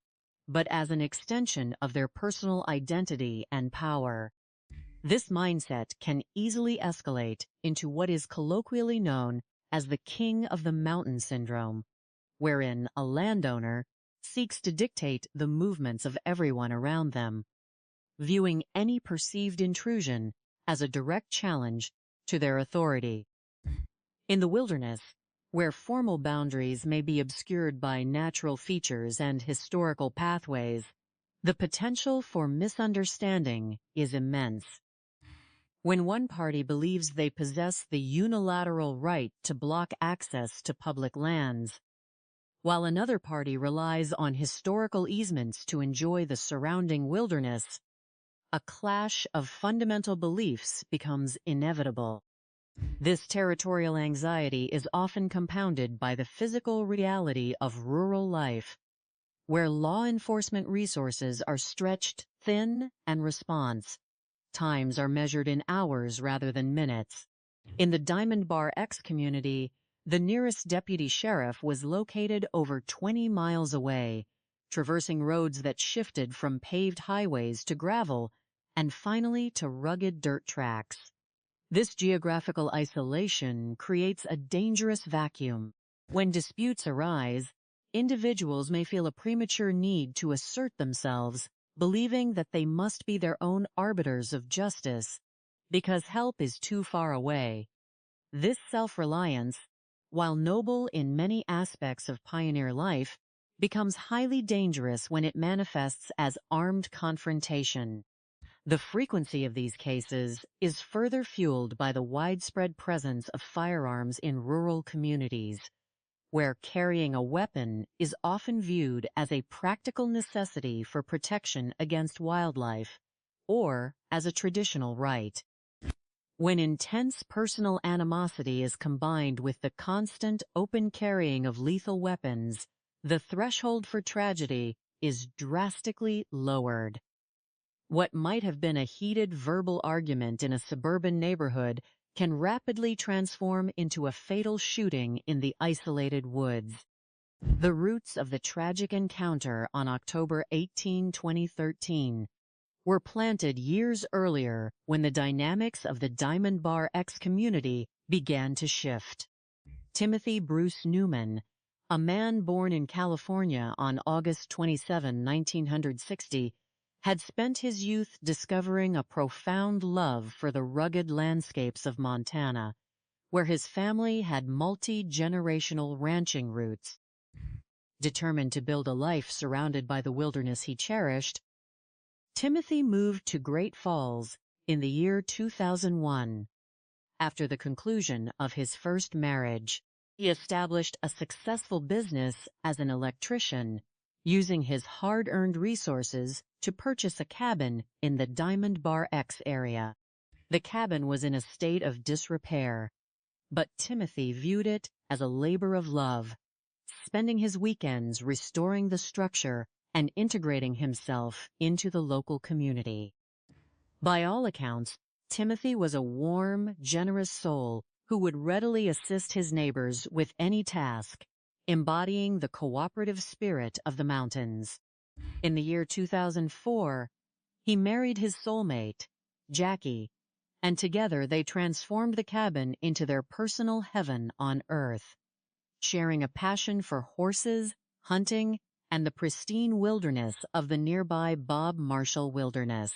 but as an extension of their personal identity and power. This mindset can easily escalate into what is colloquially known as the king of the mountain syndrome, wherein a landowner seeks to dictate the movements of everyone around them, viewing any perceived intrusion as a direct challenge to their authority. In the wilderness, where formal boundaries may be obscured by natural features and historical pathways, the potential for misunderstanding is immense. When one party believes they possess the unilateral right to block access to public lands, while another party relies on historical easements to enjoy the surrounding wilderness, a clash of fundamental beliefs becomes inevitable. This territorial anxiety is often compounded by the physical reality of rural life, where law enforcement resources are stretched thin and response times are measured in hours rather than minutes. In the Diamond Bar X community, the nearest deputy sheriff was located over 20 miles away, traversing roads that shifted from paved highways to gravel and finally to rugged dirt tracks. This geographical isolation creates a dangerous vacuum. When disputes arise, individuals may feel a premature need to assert themselves, believing that they must be their own arbiters of justice because help is too far away. This self-reliance, while noble in many aspects of pioneer life, becomes highly dangerous when it manifests as armed confrontation. The frequency of these cases is further fueled by the widespread presence of firearms in rural communities, where carrying a weapon is often viewed as a practical necessity for protection against wildlife, or as a traditional right. When intense personal animosity is combined with the constant open carrying of lethal weapons, the threshold for tragedy is drastically lowered. What might have been a heated verbal argument in a suburban neighborhood can rapidly transform into a fatal shooting in the isolated woods. The roots of the tragic encounter on October 18, 2013, were planted years earlier when the dynamics of the Diamond Bar X community began to shift. Timothy Bruce Newman, a man born in California on August 27, 1960, had spent his youth discovering a profound love for the rugged landscapes of Montana, where his family had multi-generational ranching roots. Determined to build a life surrounded by the wilderness he cherished, Timothy moved to Great Falls in the year 2001. After the conclusion of his first marriage, he established a successful business as an electrician, using his hard-earned resources to purchase a cabin in the Diamond Bar X area. The cabin was in a state of disrepair, but Timothy viewed it as a labor of love, spending his weekends restoring the structure and integrating himself into the local community. By all accounts, Timothy was a warm, generous soul who would readily assist his neighbors with any task, embodying the cooperative spirit of the mountains. In the year 2004, he married his soulmate, Jackie, and together they transformed the cabin into their personal heaven on earth, sharing a passion for horses, hunting, and the pristine wilderness of the nearby Bob Marshall Wilderness.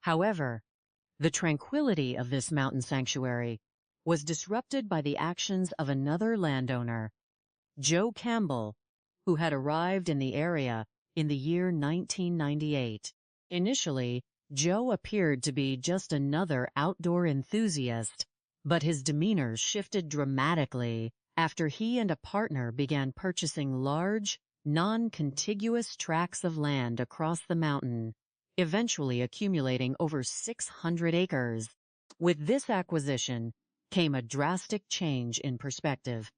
However, the tranquility of this mountain sanctuary was disrupted by the actions of another landowner, Joe Campbell, who had arrived in the area in the year 1998. Initially, Joe appeared to be just another outdoor enthusiast, but his demeanor shifted dramatically after he and a partner began purchasing large, non-contiguous tracts of land across the mountain, eventually accumulating over 600 acres. With this acquisition came a drastic change in perspective.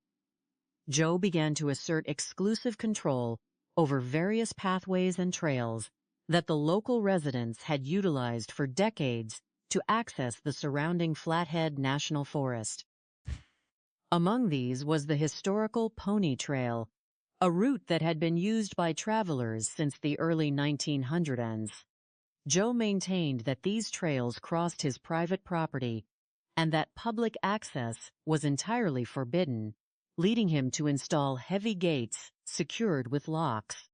Joe began to assert exclusive control over various pathways and trails that the local residents had utilized for decades to access the surrounding Flathead National Forest. Among these was the historical Pony Trail, a route that had been used by travelers since the early 1900s. Joe maintained that these trails crossed his private property and that public access was entirely forbidden, leading him to install heavy gates secured with locks.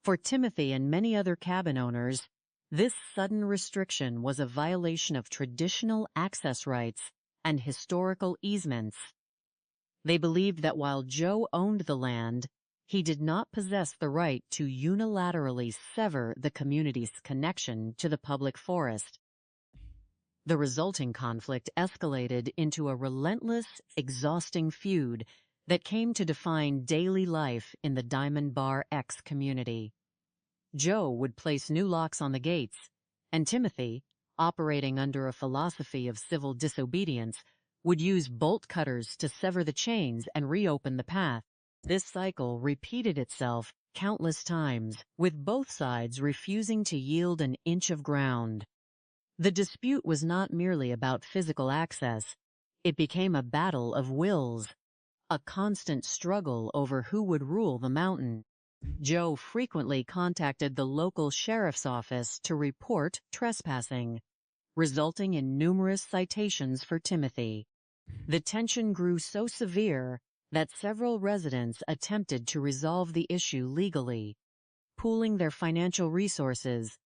For Timothy and many other cabin owners, this sudden restriction was a violation of traditional access rights and historical easements. They believed that while Joe owned the land, he did not possess the right to unilaterally sever the community's connection to the public forest. The resulting conflict escalated into a relentless, exhausting feud that came to define daily life in the Diamond Bar X community. Joe would place new locks on the gates, and Timothy, operating under a philosophy of civil disobedience, would use bolt cutters to sever the chains and reopen the path. This cycle repeated itself countless times, with both sides refusing to yield an inch of ground. The dispute was not merely about physical access. It became a battle of wills, a constant struggle over who would rule the mountain. Joe frequently contacted the local sheriff's office to report trespassing, resulting in numerous citations for Timothy. The tension grew so severe that several residents attempted to resolve the issue legally, pooling their financial resources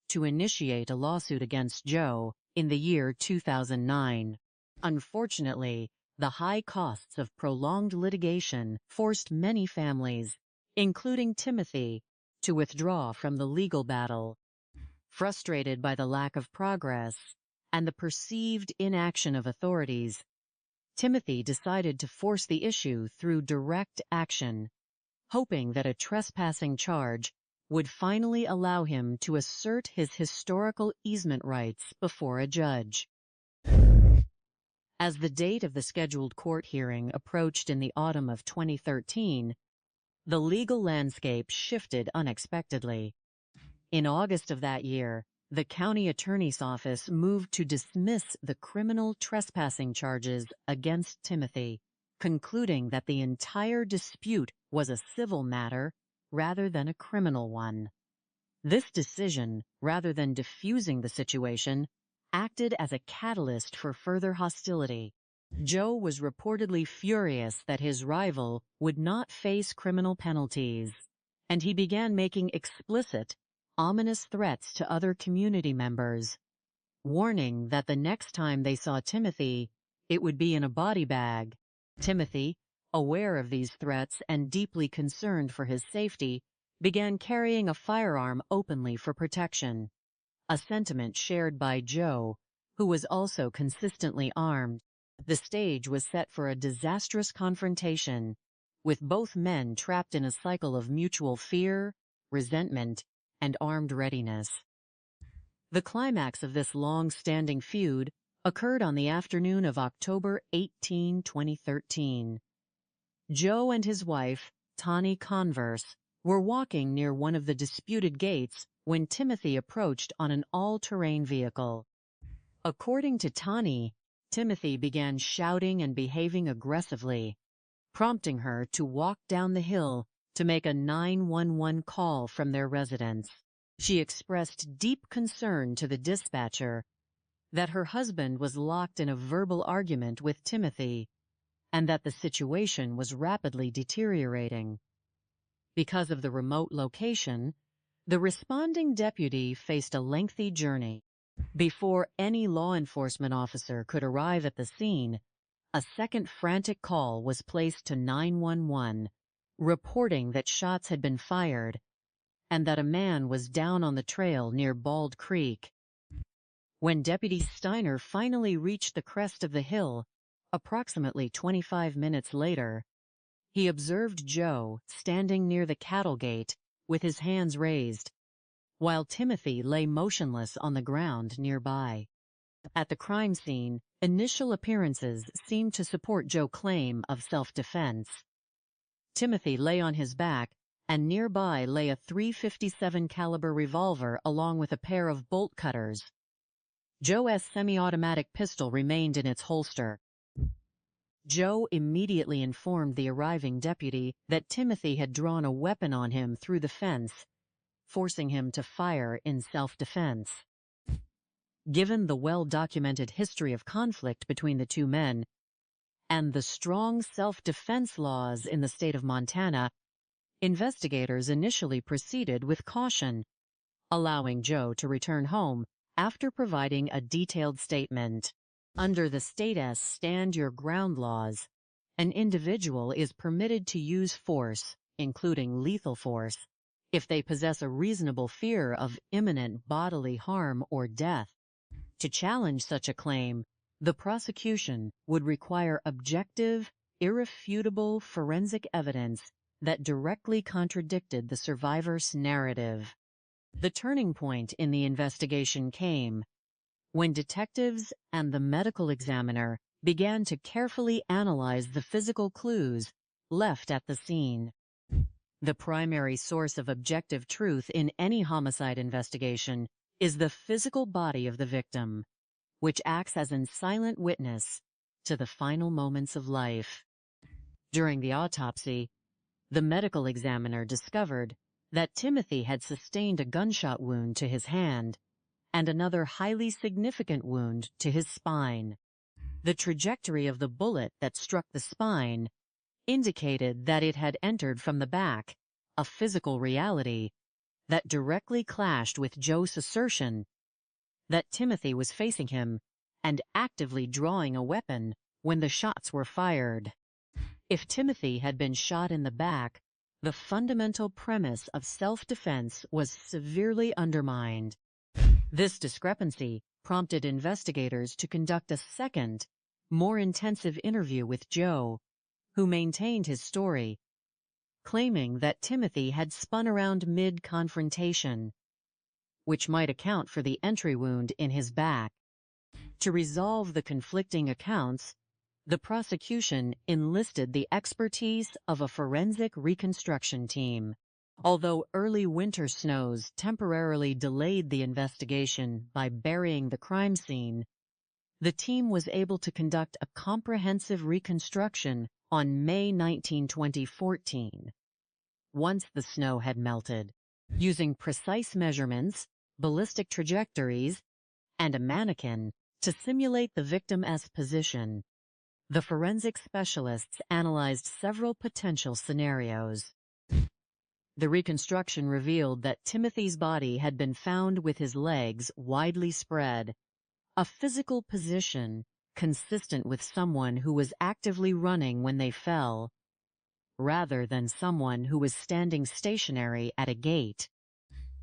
to initiate a lawsuit against Joe in the year 2009. Unfortunately, the high costs of prolonged litigation forced many families, including Timothy, to withdraw from the legal battle. Frustrated by the lack of progress and the perceived inaction of authorities, Timothy decided to force the issue through direct action, hoping that a trespassing charge would finally allow him to assert his historical easement rights before a judge. As the date of the scheduled court hearing approached in the autumn of 2013, the legal landscape shifted unexpectedly. In August of that year, the county attorney's office moved to dismiss the criminal trespassing charges against Timothy, concluding that the entire dispute was a civil matter rather than a criminal one. This decision, rather than diffusing the situation, acted as a catalyst for further hostility. Joe was reportedly furious that his rival would not face criminal penalties, and he began making explicit, ominous threats to other community members, warning that the next time they saw Timothy, it would be in a body bag. Timothy, aware of these threats and deeply concerned for his safety, began carrying a firearm openly for protection, a sentiment shared by Joe, who was also consistently armed. The stage was set for a disastrous confrontation, with both men trapped in a cycle of mutual fear, resentment, and armed readiness. The climax of this long-standing feud occurred on the afternoon of October 18, 2013. Joe and his wife, Tani Converse, were walking near one of the disputed gates when Timothy approached on an all-terrain vehicle. According to Tani, Timothy began shouting and behaving aggressively, prompting her to walk down the hill to make a 911 call from their residence. She expressed deep concern to the dispatcher that her husband was locked in a verbal argument with Timothy and that the situation was rapidly deteriorating. Because of the remote location, the responding deputy faced a lengthy journey. Before any law enforcement officer could arrive at the scene, a second frantic call was placed to 911, reporting that shots had been fired and that a man was down on the trail near Bald Creek. When Deputy Steiner finally reached the crest of the hill, approximately 25 minutes later, he observed Joe standing near the cattle gate with his hands raised, while Timothy lay motionless on the ground nearby. At the crime scene, initial appearances seemed to support Joe's claim of self-defense. Timothy lay on his back, and nearby lay a .357 caliber revolver along with a pair of bolt cutters. Joe's semi-automatic pistol remained in its holster. Joe immediately informed the arriving deputy that Timothy had drawn a weapon on him through the fence, forcing him to fire in self-defense. Given the well-documented history of conflict between the two men and the strong self-defense laws in the state of Montana, investigators initially proceeded with caution, allowing Joe to return home after providing a detailed statement. Under the state's Stand Your Ground laws, an individual is permitted to use force, including lethal force, if they possess a reasonable fear of imminent bodily harm or death. To challenge such a claim, the prosecution would require objective, irrefutable forensic evidence that directly contradicted the survivor's narrative. The turning point in the investigation came when detectives and the medical examiner began to carefully analyze the physical clues left at the scene. The primary source of objective truth in any homicide investigation is the physical body of the victim, which acts as a silent witness to the final moments of life. During the autopsy, the medical examiner discovered that Timothy had sustained a gunshot wound to his hand and another highly significant wound to his spine. The trajectory of the bullet that struck the spine indicated that it had entered from the back, a physical reality that directly clashed with Joe's assertion that Timothy was facing him and actively drawing a weapon when the shots were fired. If Timothy had been shot in the back, the fundamental premise of self-defense was severely undermined. This discrepancy prompted investigators to conduct a second, more intensive interview with Joe, who maintained his story, claiming that Timothy had spun around mid-confrontation, which might account for the entry wound in his back. To resolve the conflicting accounts, the prosecution enlisted the expertise of a forensic reconstruction team. Although early winter snows temporarily delayed the investigation by burying the crime scene, the team was able to conduct a comprehensive reconstruction on May 19, 2014, once the snow had melted. Using precise measurements, ballistic trajectories, and a mannequin to simulate the victim's position, the forensic specialists analyzed several potential scenarios. The reconstruction revealed that Timothy's body had been found with his legs widely spread, a physical position consistent with someone who was actively running when they fell, rather than someone who was standing stationary at a gate.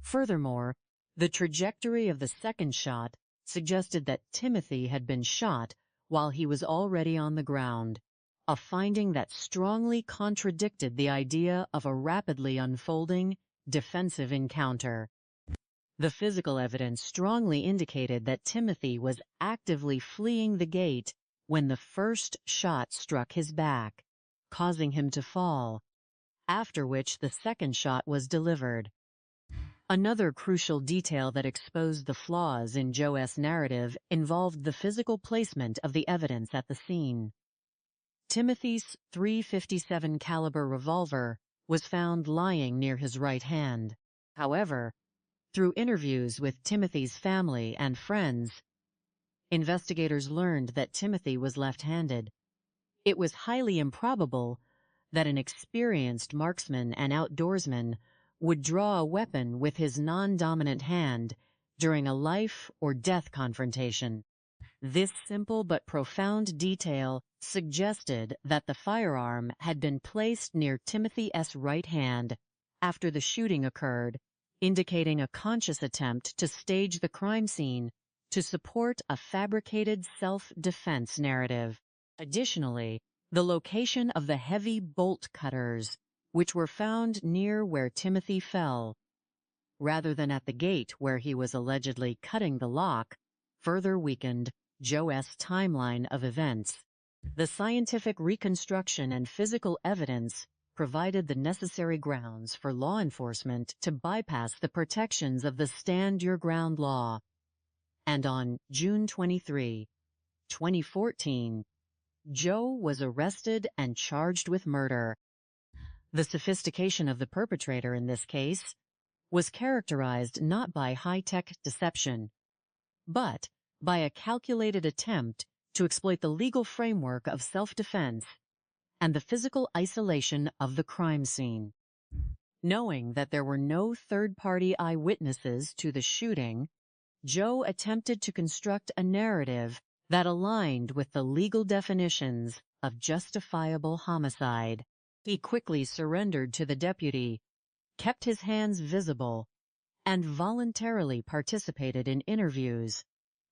Furthermore, the trajectory of the second shot suggested that Timothy had been shot while he was already on the ground, a finding that strongly contradicted the idea of a rapidly unfolding, defensive encounter. The physical evidence strongly indicated that Timothy was actively fleeing the gate when the first shot struck his back, causing him to fall, after which the second shot was delivered. Another crucial detail that exposed the flaws in Joe's narrative involved the physical placement of the evidence at the scene. Timothy's .357 caliber revolver was found lying near his right hand. However, through interviews with Timothy's family and friends, investigators learned that Timothy was left-handed. It was highly improbable that an experienced marksman and outdoorsman would draw a weapon with his non-dominant hand during a life or death confrontation. This simple but profound detail suggested that the firearm had been placed near Timothy's right hand after the shooting occurred, indicating a conscious attempt to stage the crime scene to support a fabricated self-defense narrative. Additionally, the location of the heavy bolt cutters, which were found near where Timothy fell, rather than at the gate where he was allegedly cutting the lock, further weakened Joe's timeline of events. The scientific reconstruction and physical evidence provided the necessary grounds for law enforcement to bypass the protections of the Stand Your Ground law. And on June 23, 2014, Joe was arrested and charged with murder. The sophistication of the perpetrator in this case was characterized not by high-tech deception, but by a calculated attempt to exploit the legal framework of self-defense and the physical isolation of the crime scene. Knowing that there were no third-party eyewitnesses to the shooting, Joe attempted to construct a narrative that aligned with the legal definitions of justifiable homicide. He quickly surrendered to the deputy, kept his hands visible, and voluntarily participated in interviews,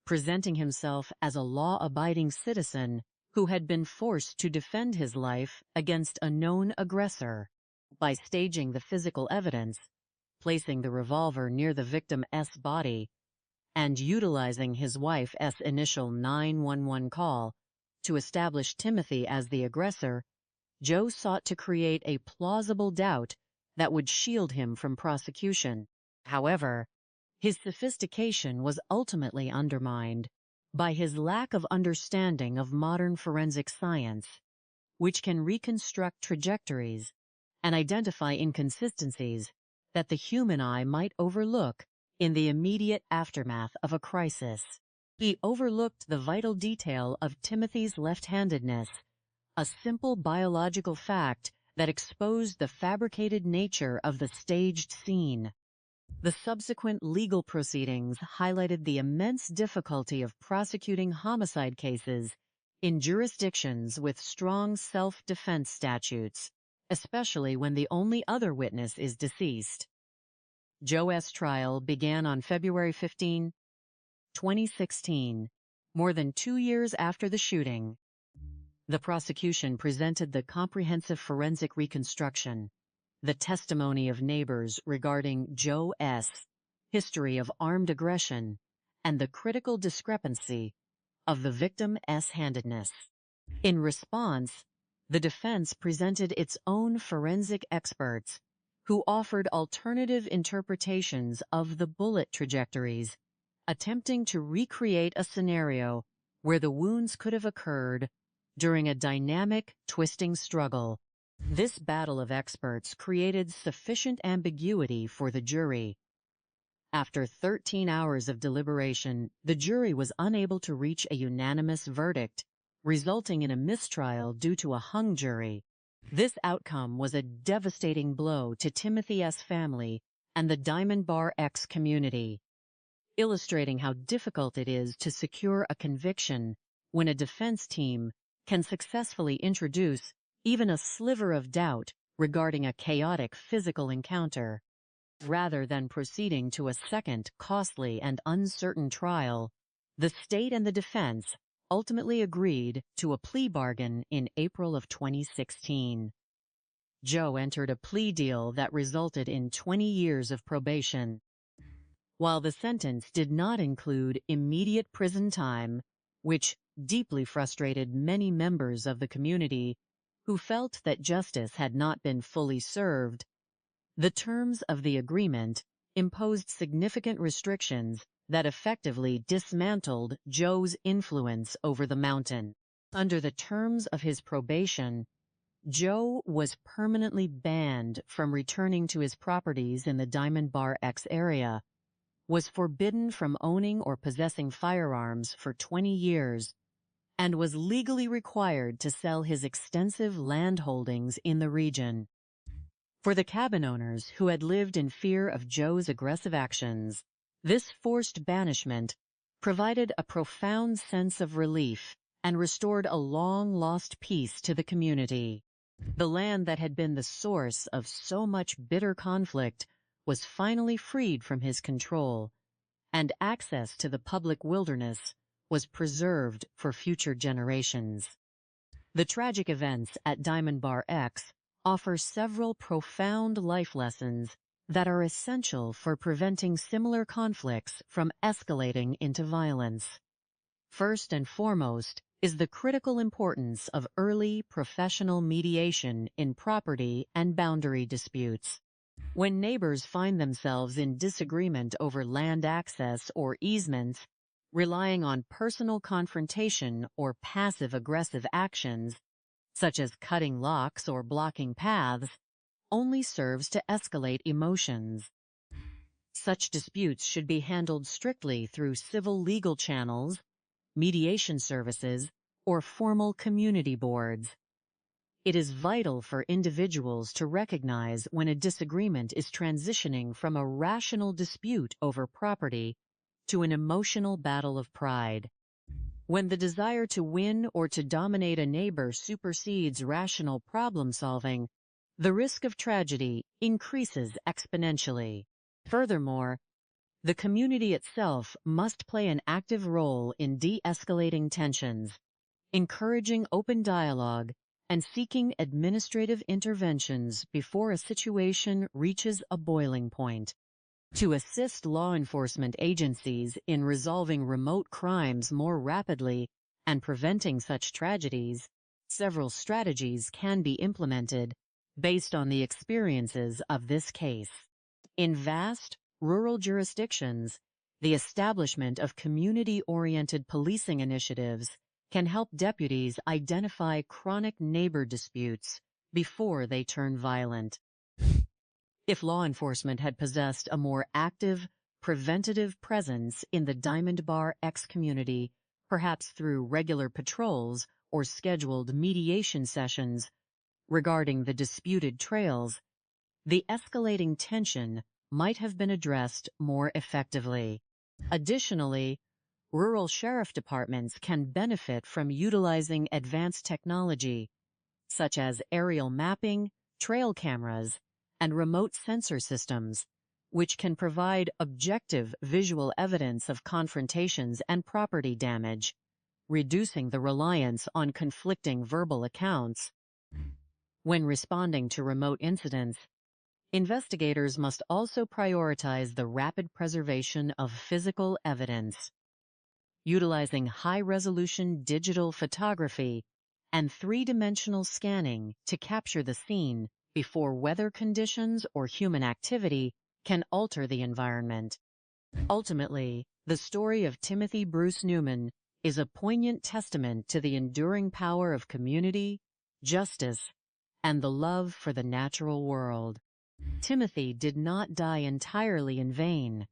presenting himself as a law-abiding citizen who had been forced to defend his life against a known aggressor. By staging the physical evidence, placing the revolver near the victim's body, and utilizing his wife's initial 911 call to establish Timothy as the aggressor, Joe sought to create a plausible doubt that would shield him from prosecution. However, his sophistication was ultimately undermined by his lack of understanding of modern forensic science, which can reconstruct trajectories and identify inconsistencies that the human eye might overlook in the immediate aftermath of a crisis. He overlooked the vital detail of Timothy's left-handedness, a simple biological fact that exposed the fabricated nature of the staged scene. The subsequent legal proceedings highlighted the immense difficulty of prosecuting homicide cases in jurisdictions with strong self-defense statutes, especially when the only other witness is deceased. Joe's trial began on February 15, 2016, more than 2 years after the shooting. The prosecution presented the comprehensive forensic reconstruction, the testimony of neighbors regarding Joe's history of armed aggression, and the critical discrepancy of the victim's handedness. In response, the defense presented its own forensic experts who offered alternative interpretations of the bullet trajectories, attempting to recreate a scenario where the wounds could have occurred during a dynamic, twisting struggle. This battle of experts created sufficient ambiguity for the jury. After 13 hours of deliberation, the jury was unable to reach a unanimous verdict, resulting in a mistrial due to a hung jury. This outcome was a devastating blow to Timothy's family and the Diamond Bar X community, illustrating how difficult it is to secure a conviction when a defense team can successfully introduce even a sliver of doubt regarding a chaotic physical encounter. Rather than proceeding to a second costly and uncertain trial, the state and the defense ultimately agreed to a plea bargain in April of 2016. Joe entered a plea deal that resulted in 20 years of probation. While the sentence did not include immediate prison time, which deeply frustrated many members of the community who felt that justice had not been fully served, the terms of the agreement imposed significant restrictions that effectively dismantled Joe's influence over the mountain. Under the terms of his probation, Joe was permanently banned from returning to his properties in the Diamond Bar X area, was forbidden from owning or possessing firearms for 20 years, and was legally required to sell his extensive land holdings in the region. For the cabin owners who had lived in fear of Joe's aggressive actions, this forced banishment provided a profound sense of relief and restored a long-lost peace to the community. The land that had been the source of so much bitter conflict was finally freed from his control, and access to the public wilderness was preserved for future generations. The tragic events at Diamond Bar X offer several profound life lessons that are essential for preventing similar conflicts from escalating into violence. First and foremost is the critical importance of early professional mediation in property and boundary disputes. When neighbors find themselves in disagreement over land access or easements, relying on personal confrontation or passive-aggressive actions, such as cutting locks or blocking paths, only serves to escalate emotions. Such disputes should be handled strictly through civil legal channels, mediation services, or formal community boards. It is vital for individuals to recognize when a disagreement is transitioning from a rational dispute over property to an emotional battle of pride. When the desire to win or to dominate a neighbor supersedes rational problem-solving, the risk of tragedy increases exponentially. Furthermore, the community itself must play an active role in de-escalating tensions, encouraging open dialogue, and seeking administrative interventions before a situation reaches a boiling point. To assist law enforcement agencies in resolving remote crimes more rapidly and preventing such tragedies, several strategies can be implemented based on the experiences of this case. In vast, rural jurisdictions, the establishment of community-oriented policing initiatives can help deputies identify chronic neighbor disputes before they turn violent. If law enforcement had possessed a more active, preventative presence in the Diamond Bar X community, perhaps through regular patrols or scheduled mediation sessions regarding the disputed trails, the escalating tension might have been addressed more effectively. Additionally, rural sheriff departments can benefit from utilizing advanced technology, such as aerial mapping, trail cameras, and remote sensor systems, which can provide objective visual evidence of confrontations and property damage, reducing the reliance on conflicting verbal accounts. When responding to remote incidents, investigators must also prioritize the rapid preservation of physical evidence. Utilizing high-resolution digital photography and three-dimensional scanning to capture the scene before weather conditions or human activity can alter the environment. Ultimately, the story of Timothy Bruce Newman is a poignant testament to the enduring power of community, justice, and the love for the natural world. Timothy did not die entirely in vain.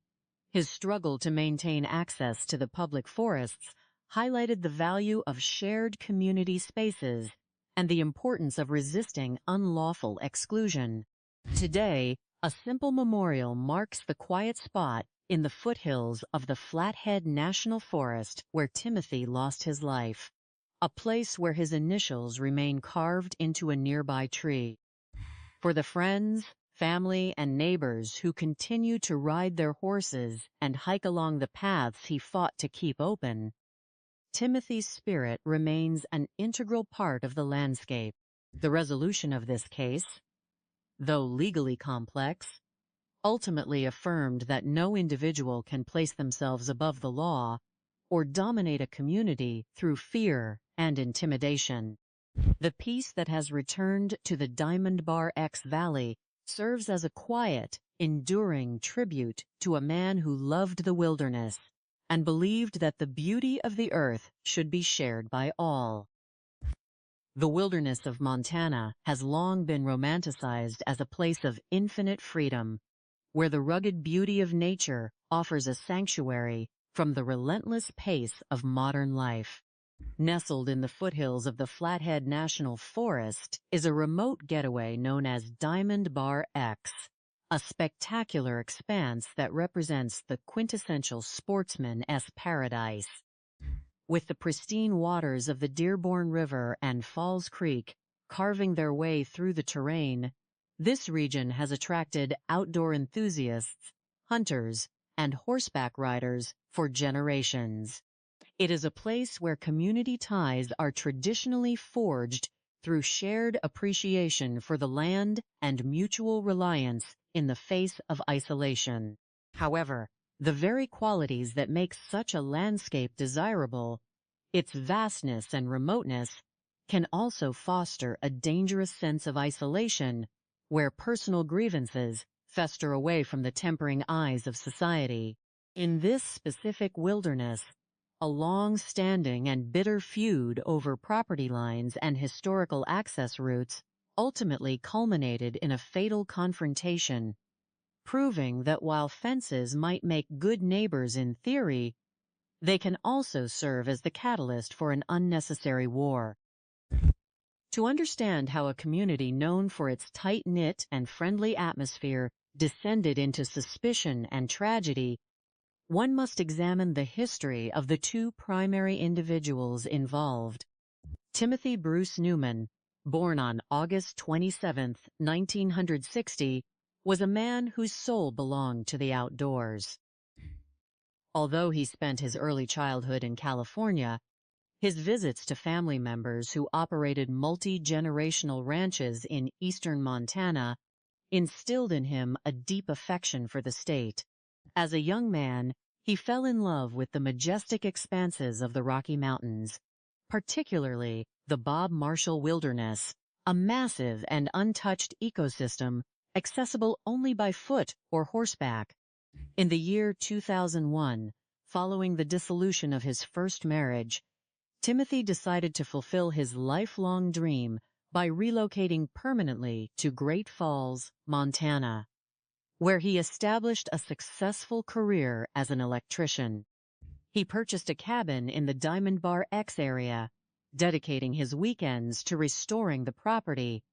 His struggle to maintain access to the public forests highlighted the value of shared community spaces and the importance of resisting unlawful exclusion. Today, a simple memorial marks the quiet spot in the foothills of the Flathead National Forest where Timothy lost his life, a place where his initials remain carved into a nearby tree. For the friends, family, and neighbors who continue to ride their horses and hike along the paths he fought to keep open, Timothy's spirit remains an integral part of the landscape. The resolution of this case, though legally complex, ultimately affirmed that no individual can place themselves above the law or dominate a community through fear and intimidation. The peace that has returned to the Diamond Bar X Valley serves as a quiet, enduring tribute to a man who loved the wilderness and believed that the beauty of the earth should be shared by all. The wilderness of Montana has long been romanticized as a place of infinite freedom, where the rugged beauty of nature offers a sanctuary from the relentless pace of modern life. Nestled in the foothills of the Flathead National Forest is a remote getaway known as Diamond Bar X, a spectacular expanse that represents the quintessential sportsman-esque paradise. With the pristine waters of the Dearborn River and Falls Creek carving their way through the terrain, this region has attracted outdoor enthusiasts, hunters, and horseback riders for generations. It is a place where community ties are traditionally forged through shared appreciation for the land and mutual reliance in the face of isolation. However, the very qualities that make such a landscape desirable, its vastness and remoteness, can also foster a dangerous sense of isolation where personal grievances fester away from the tempering eyes of society. In this specific wilderness, a long-standing and bitter feud over property lines and historical access routes ultimately culminated in a fatal confrontation, proving that while fences might make good neighbors in theory, they can also serve as the catalyst for an unnecessary war. To understand how a community known for its tight-knit and friendly atmosphere descended into suspicion and tragedy, one must examine the history of the two primary individuals involved. Timothy Bruce Newman, born on August 27, 1960, was a man whose soul belonged to the outdoors. Although he spent his early childhood in California, his visits to family members who operated multi-generational ranches in eastern Montana instilled in him a deep affection for the state. As a young man, he fell in love with the majestic expanses of the Rocky Mountains, particularly the Bob Marshall Wilderness, a massive and untouched ecosystem accessible only by foot or horseback. In the year 2001, following the dissolution of his first marriage, Timothy decided to fulfill his lifelong dream by relocating permanently to Great Falls, Montana, where he established a successful career as an electrician. He purchased a cabin in the Diamond Bar X area, dedicating his weekends to restoring the property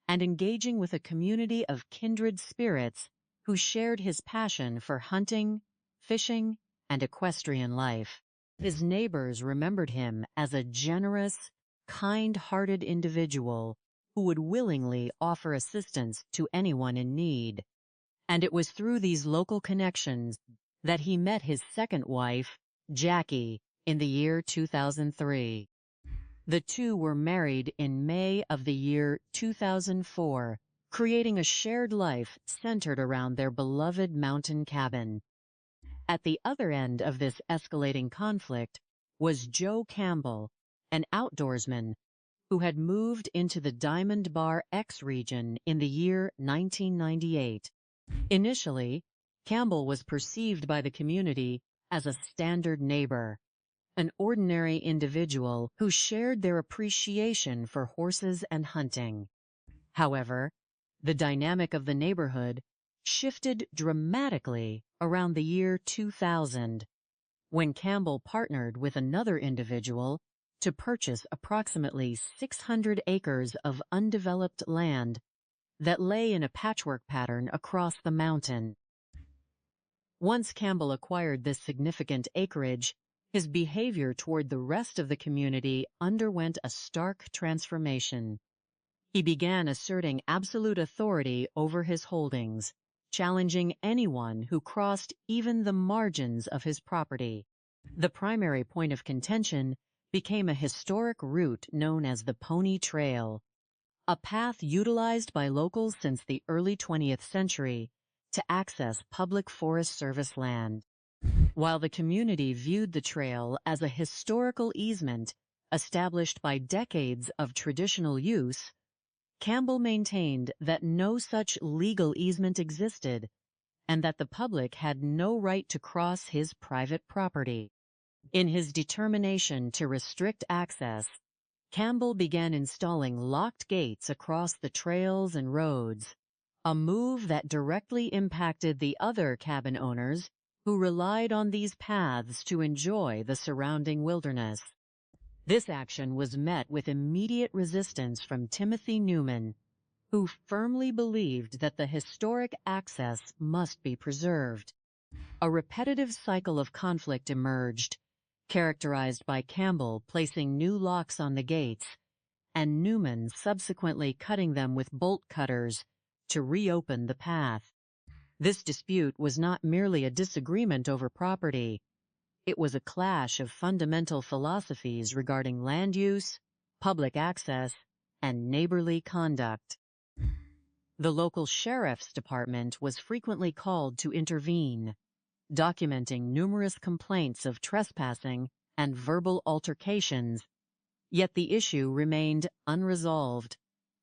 and engaging with a community of kindred spirits who shared his passion for hunting, fishing, and equestrian life. His neighbors remembered him as a generous, kind-hearted individual who would willingly offer assistance to anyone in need. And it was through these local connections that he met his second wife, Jackie, in the year 2003. The two were married in May of the year 2004, creating a shared life centered around their beloved mountain cabin. At the other end of this escalating conflict was Joe Campbell, an outdoorsman who had moved into the Diamond Bar X region in the year 1998. Initially, Campbell was perceived by the community as a standard neighbor, an ordinary individual who shared their appreciation for horses and hunting. However, the dynamic of the neighborhood shifted dramatically around the year 2000, when Campbell partnered with another individual to purchase approximately 600 acres of undeveloped land that lay in a patchwork pattern across the mountain. Once Campbell acquired this significant acreage, his behavior toward the rest of the community underwent a stark transformation. He began asserting absolute authority over his holdings, challenging anyone who crossed even the margins of his property. The primary point of contention became a historic route known as the Pony Trail, a path utilized by locals since the early 20th century to access public Forest Service land. While the community viewed the trail as a historical easement established by decades of traditional use, Campbell maintained that no such legal easement existed and that the public had no right to cross his private property. In his determination to restrict access, Campbell began installing locked gates across the trails and roads, a move that directly impacted the other cabin owners who relied on these paths to enjoy the surrounding wilderness. This action was met with immediate resistance from Timothy Newman, who firmly believed that the historic access must be preserved. A repetitive cycle of conflict emerged, characterized by Campbell placing new locks on the gates and Newman subsequently cutting them with bolt cutters to reopen the path. This dispute was not merely a disagreement over property. It was a clash of fundamental philosophies regarding land use, public access, and neighborly conduct. The local sheriff's department was frequently called to intervene, documenting numerous complaints of trespassing and verbal altercations, yet the issue remained unresolved,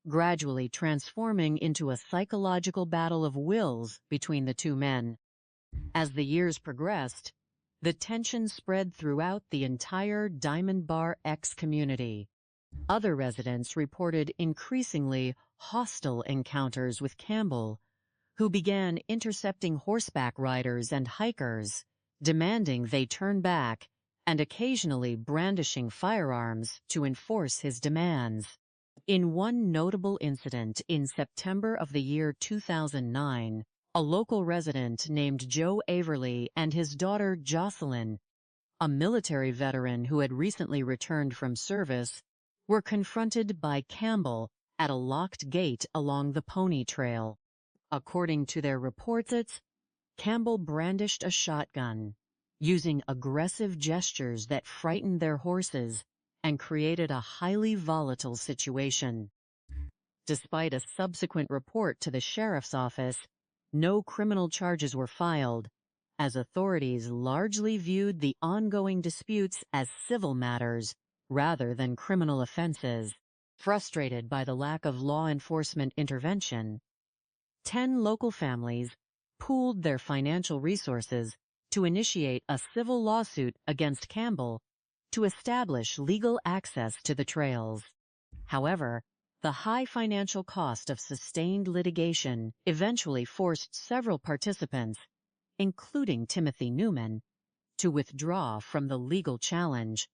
gradually transforming into a psychological battle of wills between the two men. As the years progressed, the tension spread throughout the entire Diamond Bar X community. Other residents reported increasingly hostile encounters with Campbell, who began intercepting horseback riders and hikers, demanding they turn back and occasionally brandishing firearms to enforce his demands. In one notable incident in September of the year 2009, a local resident named Joe Averly and his daughter Jocelyn, a military veteran who had recently returned from service, were confronted by Campbell at a locked gate along the Pony Trail. According to their reports, Campbell brandished a shotgun, using aggressive gestures that frightened their horses and created a highly volatile situation. Despite a subsequent report to the sheriff's office, no criminal charges were filed, as authorities largely viewed the ongoing disputes as civil matters rather than criminal offenses. Frustrated by the lack of law enforcement intervention, 10 local families pooled their financial resources to initiate a civil lawsuit against Campbell to establish legal access to the trails. However, the high financial cost of sustained litigation eventually forced several participants, including Timothy Newman, to withdraw from the legal challenge,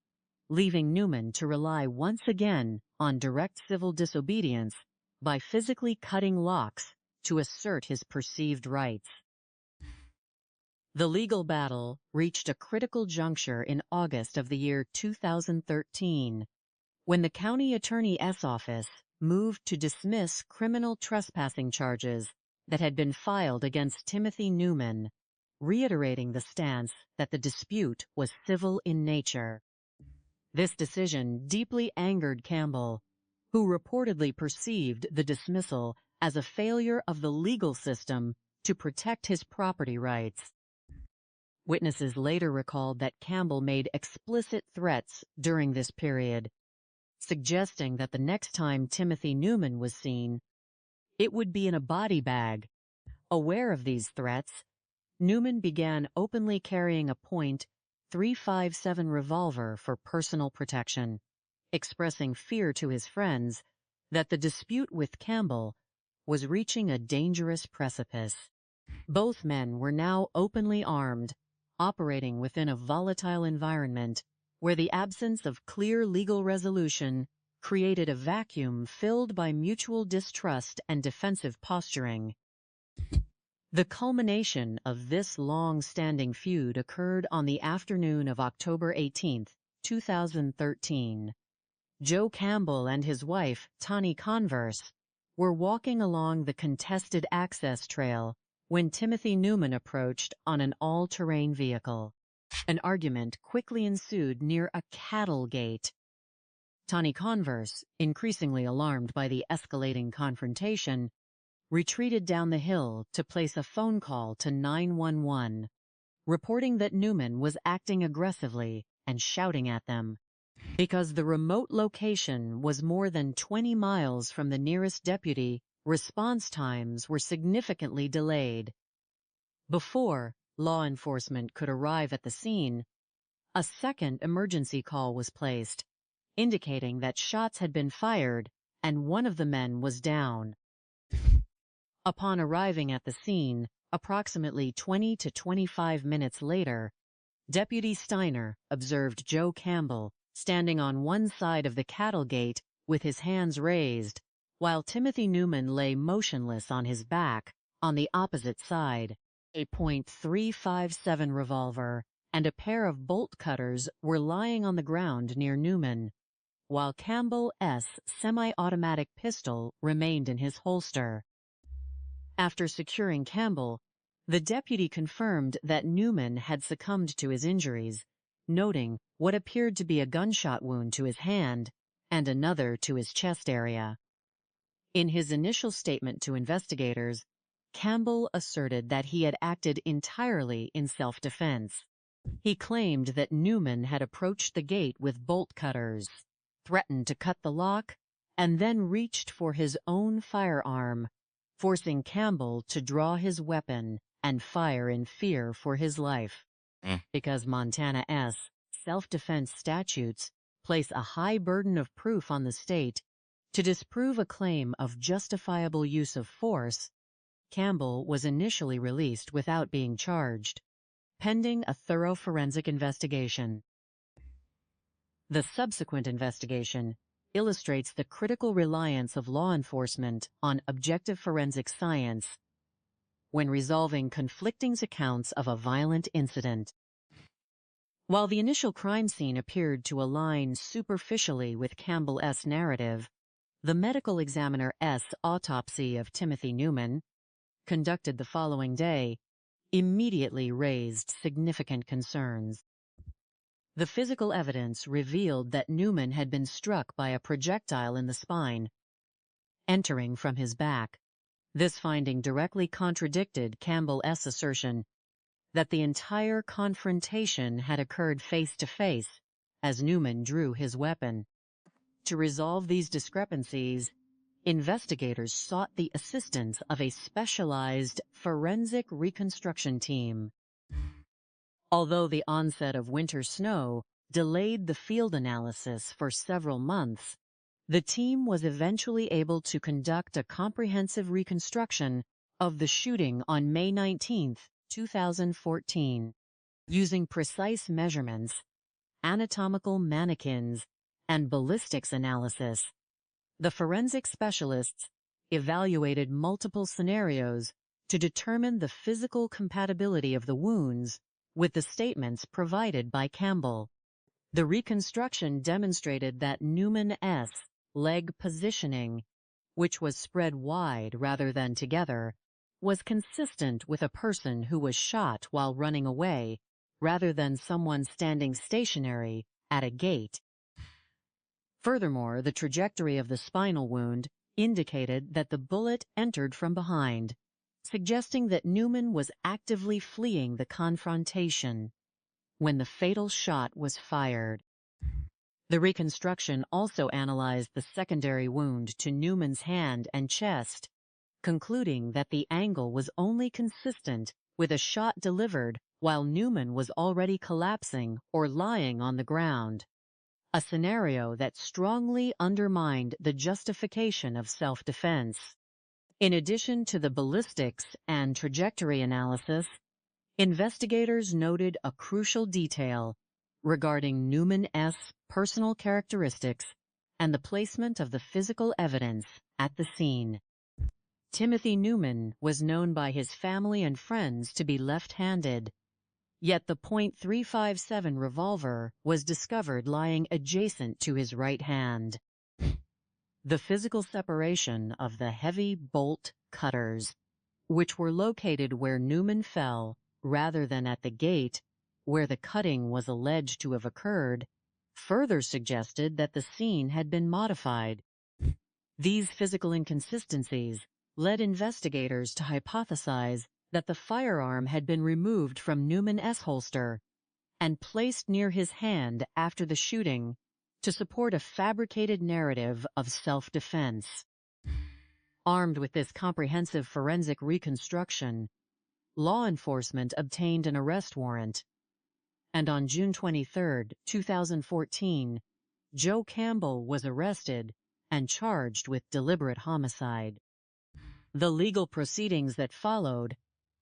leaving Newman to rely once again on direct civil disobedience by physically cutting locks to assert his perceived rights. The legal battle reached a critical juncture in August of the year 2013, when the county attorney's office moved to dismiss criminal trespassing charges that had been filed against Timothy Newman, reiterating the stance that the dispute was civil in nature. This decision deeply angered Campbell, who reportedly perceived the dismissal as a failure of the legal system to protect his property rights. Witnesses later recalled that Campbell made explicit threats during this period, suggesting that the next time Timothy Newman was seen, it would be in a body bag. Aware of these threats, Newman began openly carrying a .357 revolver for personal protection, expressing fear to his friends that the dispute with Campbell was reaching a dangerous precipice. Both men were now openly armed, operating within a volatile environment where the absence of clear legal resolution created a vacuum filled by mutual distrust and defensive posturing. The culmination of this long-standing feud occurred on the afternoon of October 18, 2013. Joe Campbell and his wife, Tani Converse, were walking along the contested access trail when Timothy Newman approached on an all-terrain vehicle. An argument quickly ensued near a cattle gate. Tani Converse, increasingly alarmed by the escalating confrontation, retreated down the hill to place a phone call to 911, reporting that Newman was acting aggressively and shouting at them. Because the remote location was more than 20 miles from the nearest deputy, response times were significantly delayed. Before law enforcement could arrive at the scene, a second emergency call was placed, indicating that shots had been fired and one of the men was down. Upon arriving at the scene, approximately 20 to 25 minutes later, Deputy Steiner observed Joe Campbell standing on one side of the cattle gate with his hands raised, while Timothy Newman lay motionless on his back on the opposite side. A .357 revolver and a pair of bolt cutters were lying on the ground near Newman, while Campbell's semi-automatic pistol remained in his holster. After securing Campbell, the deputy confirmed that Newman had succumbed to his injuries, noting what appeared to be a gunshot wound to his hand and another to his chest area. In his initial statement to investigators, Campbell asserted that he had acted entirely in self-defense. He claimed that Newman had approached the gate with bolt cutters, threatened to cut the lock, and then reached for his own firearm, forcing Campbell to draw his weapon and fire in fear for his life. Because Montana's self-defense statutes place a high burden of proof on the state to disprove a claim of justifiable use of force, Campbell was initially released without being charged, pending a thorough forensic investigation. The subsequent investigation illustrates the critical reliance of law enforcement on objective forensic science when resolving conflicting accounts of a violent incident. While the initial crime scene appeared to align superficially with Campbell's narrative, the medical examiner's autopsy of Timothy Newman, conducted the following day, immediately raised significant concerns. The physical evidence revealed that Newman had been struck by a projectile in the spine, entering from his back. This finding directly contradicted Campbell's assertion that the entire confrontation had occurred face-to-face as Newman drew his weapon. To resolve these discrepancies, investigators sought the assistance of a specialized forensic reconstruction team. Although the onset of winter snow delayed the field analysis for several months, the team was eventually able to conduct a comprehensive reconstruction of the shooting on May 19, 2014. Using precise measurements, anatomical mannequins, and ballistics analysis, the forensic specialists evaluated multiple scenarios to determine the physical compatibility of the wounds with the statements provided by Campbell. The reconstruction demonstrated that Newman's leg positioning, which was spread wide rather than together, was consistent with a person who was shot while running away rather than someone standing stationary at a gate. Furthermore, the trajectory of the spinal wound indicated that the bullet entered from behind, suggesting that Newman was actively fleeing the confrontation when the fatal shot was fired. The reconstruction also analyzed the secondary wound to Newman's hand and chest, concluding that the angle was only consistent with a shot delivered while Newman was already collapsing or lying on the ground, a scenario that strongly undermined the justification of self-defense. In addition to the ballistics and trajectory analysis, investigators noted a crucial detail regarding Newman's personal characteristics and the placement of the physical evidence at the scene. Timothy Newman was known by his family and friends to be left-handed, yet the .357 revolver was discovered lying adjacent to his right hand. The physical separation of the heavy bolt cutters, which were located where Newman fell rather than at the gate where the cutting was alleged to have occurred, further suggested that the scene had been modified. These physical inconsistencies led investigators to hypothesize that the firearm had been removed from Newman's holster and placed near his hand after the shooting to support a fabricated narrative of self-defense. Armed with this comprehensive forensic reconstruction, law enforcement obtained an arrest warrant, and on June 23, 2014, Joe Campbell was arrested and charged with deliberate homicide. The legal proceedings that followed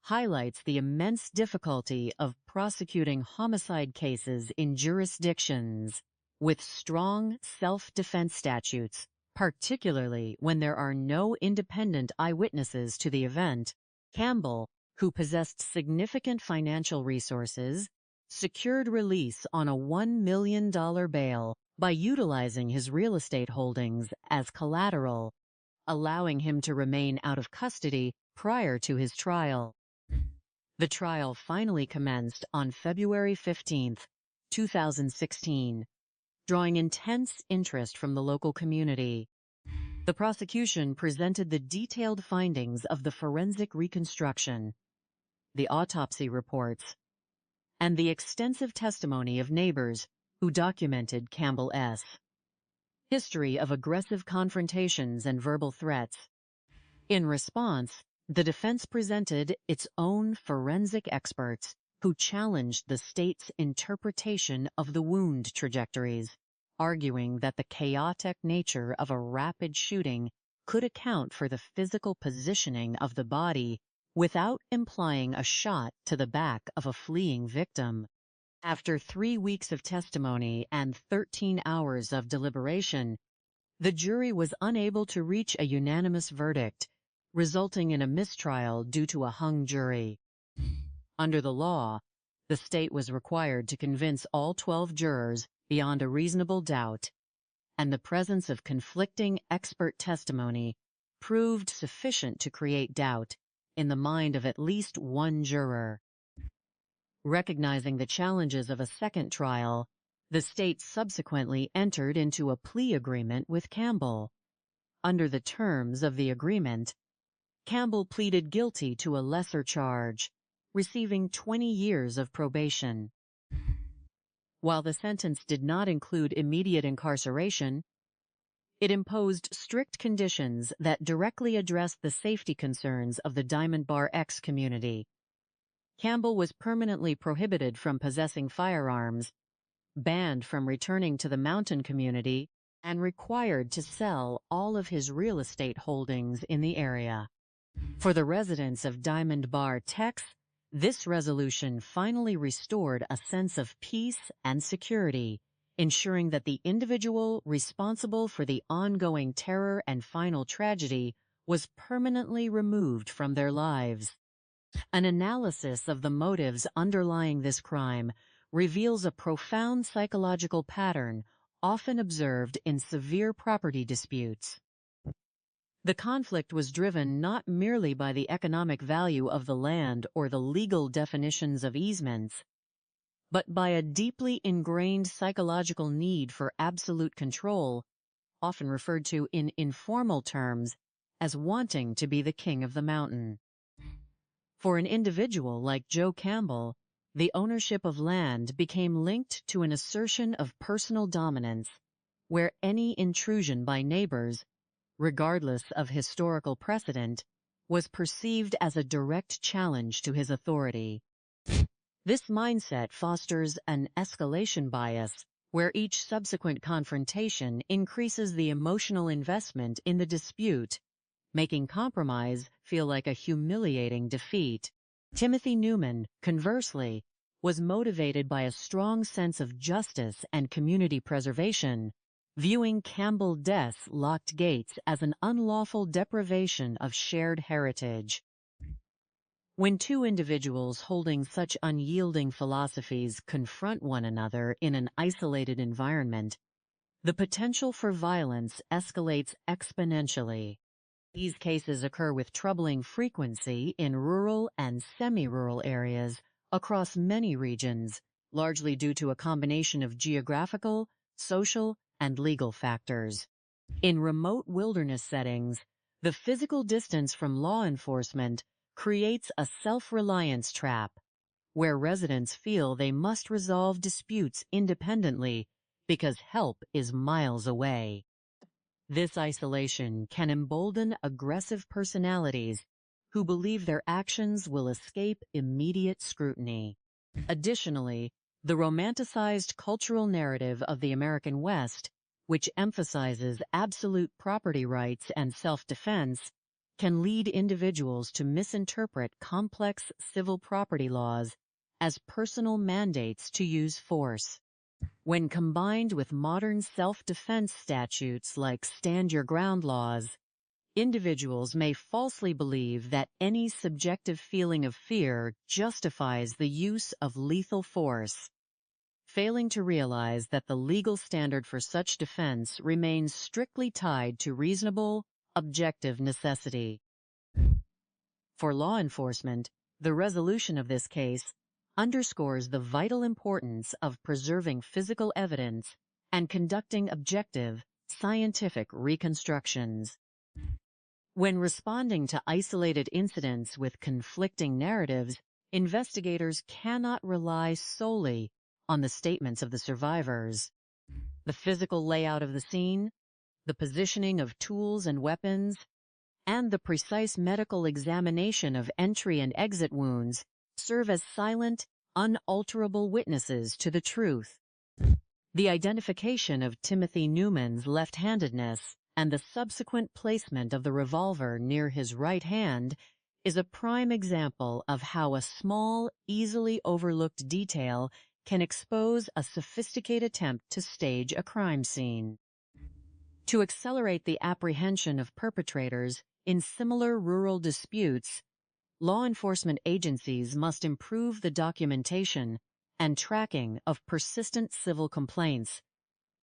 highlights the immense difficulty of prosecuting homicide cases in jurisdictions With strong self-defense statutes, particularly when there are no independent eyewitnesses to the event, Campbell, who possessed significant financial resources, secured release on a $1 million bail by utilizing his real estate holdings as collateral, allowing him to remain out of custody prior to his trial. The trial finally commenced on February 15, 2016, drawing intense interest from the local community. The prosecution presented the detailed findings of the forensic reconstruction, the autopsy reports, and the extensive testimony of neighbors who documented Campbell's history of aggressive confrontations and verbal threats. In response, the defense presented its own forensic experts who challenged the state's interpretation of the wound trajectories, arguing that the chaotic nature of a rapid shooting could account for the physical positioning of the body without implying a shot to the back of a fleeing victim. After 3 weeks of testimony and 13 hours of deliberation, the jury was unable to reach a unanimous verdict, resulting in a mistrial due to a hung jury. Under the law, the state was required to convince all 12 jurors beyond a reasonable doubt, and the presence of conflicting expert testimony proved sufficient to create doubt in the mind of at least one juror. Recognizing the challenges of a second trial, the state subsequently entered into a plea agreement with Campbell. Under the terms of the agreement, Campbell pleaded guilty to a lesser charge, receiving 20 years of probation. While the sentence did not include immediate incarceration, it imposed strict conditions that directly addressed the safety concerns of the Diamond Bar X community. Campbell was permanently prohibited from possessing firearms, banned from returning to the mountain community, and required to sell all of his real estate holdings in the area. For the residents of Diamond Bar, Texas, this resolution finally restored a sense of peace and security, ensuring that the individual responsible for the ongoing terror and final tragedy was permanently removed from their lives. An analysis of the motives underlying this crime reveals a profound psychological pattern often observed in severe property disputes. The conflict was driven not merely by the economic value of the land or the legal definitions of easements, but by a deeply ingrained psychological need for absolute control, often referred to in informal terms as wanting to be the king of the mountain. For an individual like Joe Campbell, the ownership of land became linked to an assertion of personal dominance, where any intrusion by neighbors, regardless of historical precedent, was perceived as a direct challenge to his authority. This mindset fosters an escalation bias, where each subsequent confrontation increases the emotional investment in the dispute, making compromise feel like a humiliating defeat. Timothy Newman, conversely, was motivated by a strong sense of justice and community preservation, viewing Campbell's death's locked gates as an unlawful deprivation of shared heritage. When two individuals holding such unyielding philosophies confront one another in an isolated environment, the potential for violence escalates exponentially. These cases occur with troubling frequency in rural and semi-rural areas across many regions, largely due to a combination of geographical, social, and legal factors. In remote wilderness settings, the physical distance from law enforcement creates a self-reliance trap, where residents feel they must resolve disputes independently because help is miles away. This isolation can embolden aggressive personalities who believe their actions will escape immediate scrutiny. Additionally, the romanticized cultural narrative of the American West, which emphasizes absolute property rights and self-defense, can lead individuals to misinterpret complex civil property laws as personal mandates to use force. When combined with modern self-defense statutes like stand your ground laws, individuals may falsely believe that any subjective feeling of fear justifies the use of lethal force, failing to realize that the legal standard for such defense remains strictly tied to reasonable, objective necessity. For law enforcement, the resolution of this case underscores the vital importance of preserving physical evidence and conducting objective, scientific reconstructions. When responding to isolated incidents with conflicting narratives, investigators cannot rely solely on the statements of the survivors. The physical layout of the scene, the positioning of tools and weapons, and the precise medical examination of entry and exit wounds serve as silent, unalterable witnesses to the truth. The identification of Timothy Newman's left-handedness and the subsequent placement of the revolver near his right hand is a prime example of how a small, easily overlooked detail can expose a sophisticated attempt to stage a crime scene. To accelerate the apprehension of perpetrators in similar rural disputes, law enforcement agencies must improve the documentation and tracking of persistent civil complaints,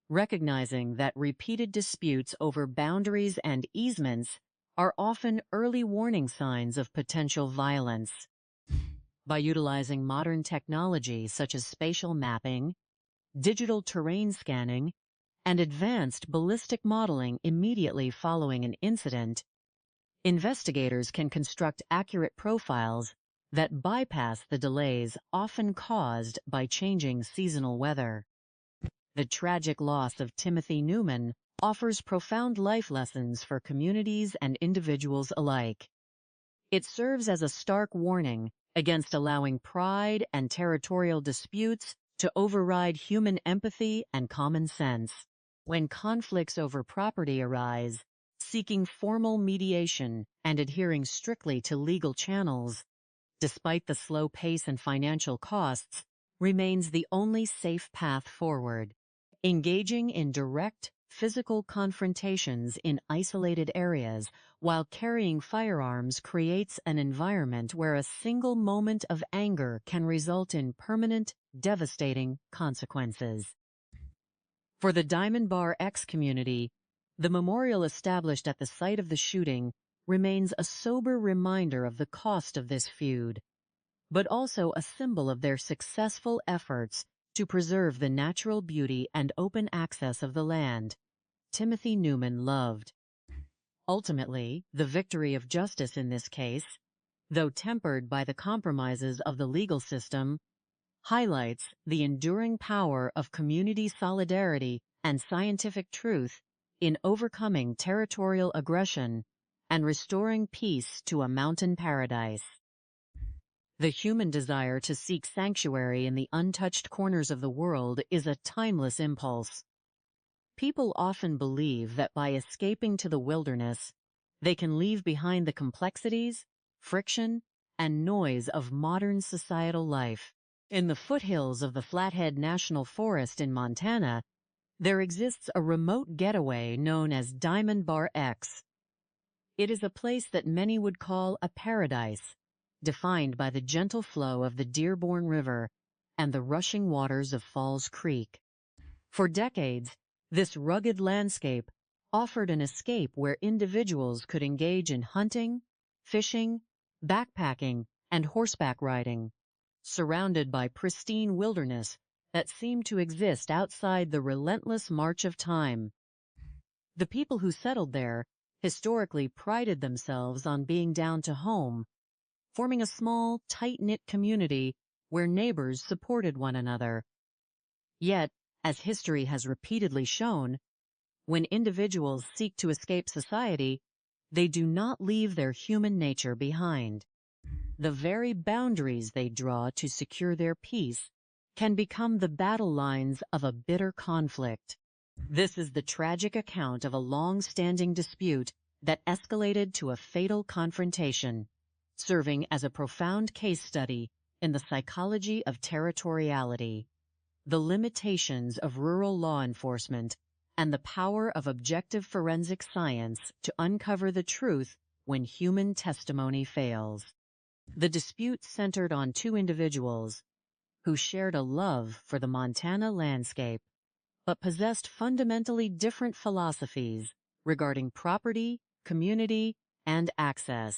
recognizing that repeated disputes over boundaries and easements are often early warning signs of potential violence. By utilizing modern technology such as spatial mapping, digital terrain scanning, and advanced ballistic modeling immediately following an incident, investigators can construct accurate profiles that bypass the delays often caused by changing seasonal weather. The tragic loss of Timothy Newman offers profound life lessons for communities and individuals alike. It serves as a stark warning against allowing pride and territorial disputes to override human empathy and common sense. When conflicts over property arise, seeking formal mediation and adhering strictly to legal channels, despite the slow pace and financial costs, remains the only safe path forward. Engaging in direct, physical confrontations in isolated areas while carrying firearms creates an environment where a single moment of anger can result in permanent, devastating consequences. For the Diamond Bar X community, the memorial established at the site of the shooting remains a sober reminder of the cost of this feud, but also a symbol of their successful efforts to preserve the natural beauty and open access of the land Timothy Newman loved. Ultimately, the victory of justice in this case, though tempered by the compromises of the legal system, highlights the enduring power of community solidarity and scientific truth in overcoming territorial aggression and restoring peace to a mountain paradise. The human desire to seek sanctuary in the untouched corners of the world is a timeless impulse. People often believe that by escaping to the wilderness, they can leave behind the complexities, friction, and noise of modern societal life. In the foothills of the Flathead National Forest in Montana, there exists a remote getaway known as Diamond Bar X. It is a place that many would call a paradise, defined by the gentle flow of the Dearborn River and the rushing waters of Falls Creek. For decades, this rugged landscape offered an escape where individuals could engage in hunting, fishing, backpacking, and horseback riding, surrounded by pristine wilderness that seemed to exist outside the relentless march of time. The people who settled there historically prided themselves on being down to home, forming a small, tight-knit community where neighbors supported one another. Yet, as history has repeatedly shown, when individuals seek to escape society, they do not leave their human nature behind. The very boundaries they draw to secure their peace can become the battle lines of a bitter conflict. This is the tragic account of a long-standing dispute that escalated to a fatal confrontation, serving as a profound case study in the psychology of territoriality. the limitations of rural law enforcement and the power of objective forensic science to uncover the truth when human testimony fails. The dispute centered on two individuals who shared a love for the Montana landscape, but possessed fundamentally different philosophies regarding property, community, and access.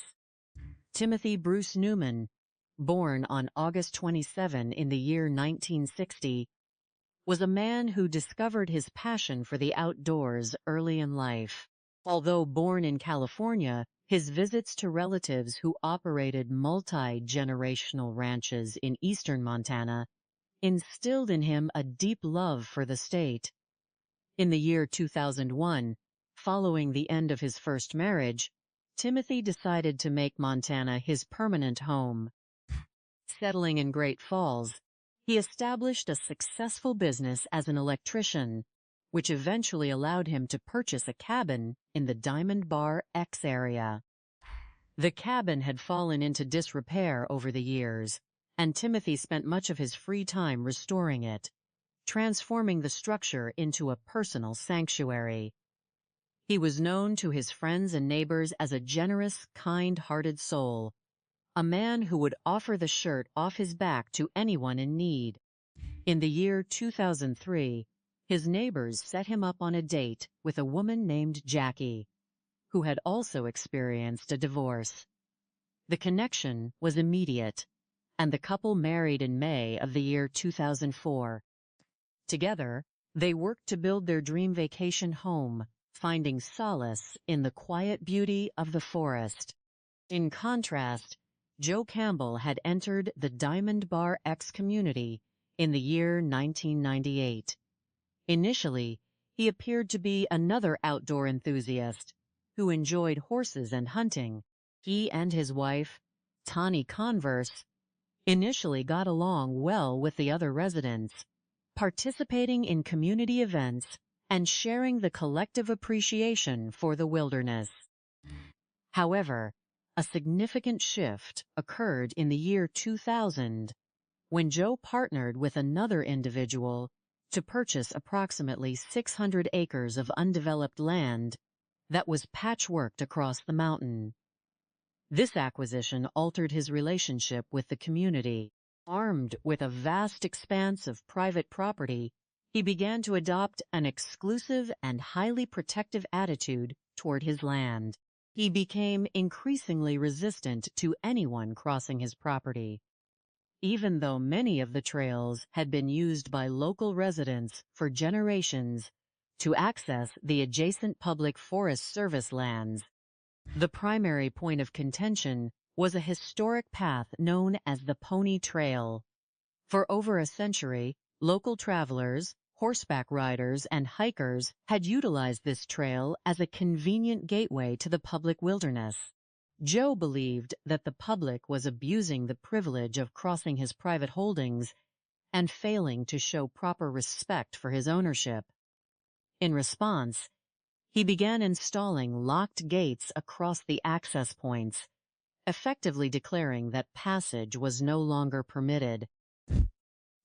Timothy Bruce Newman, born on August 27 in the year 1960, was a man who discovered his passion for the outdoors early in life. Although born in California, his visits to relatives who operated multi-generational ranches in eastern Montana instilled in him a deep love for the state. In the year 2001, following the end of his first marriage, Timothy decided to make Montana his permanent home. Settling in Great Falls, he established a successful business as an electrician, which eventually allowed him to purchase a cabin in the Diamond Bar X area. The cabin had fallen into disrepair over the years, and Timothy spent much of his free time restoring it, transforming the structure into a personal sanctuary. He was known to his friends and neighbors as a generous, kind-hearted soul, a man who would offer the shirt off his back to anyone in need. In the year 2003, his neighbors set him up on a date with a woman named Jackie, who had also experienced a divorce. The connection was immediate, and the couple married in May of the year 2004. Together, they worked to build their dream vacation home, finding solace in the quiet beauty of the forest. In contrast, Joe Campbell had entered the Diamond Bar X community in the year 1998. Initially, he appeared to be another outdoor enthusiast who enjoyed horses and hunting. He and his wife, Tawny Converse, initially got along well with the other residents, participating in community events and sharing the collective appreciation for the wilderness. However, a significant shift occurred in the year 2000 when Joe partnered with another individual to purchase approximately 600 acres of undeveloped land that was patchworked across the mountain. This acquisition altered his relationship with the community. Armed with a vast expanse of private property, he began to adopt an exclusive and highly protective attitude toward his land. He became increasingly resistant to anyone crossing his property. Even though many of the trails had been used by local residents for generations to access the adjacent public Forest Service lands, the primary point of contention was a historic path known as the Pony Trail. For over a century, local travelers, horseback riders, and hikers had utilized this trail as a convenient gateway to the public wilderness. Joe believed that the public was abusing the privilege of crossing his private holdings and failing to show proper respect for his ownership. In response, he began installing locked gates across the access points, effectively declaring that passage was no longer permitted.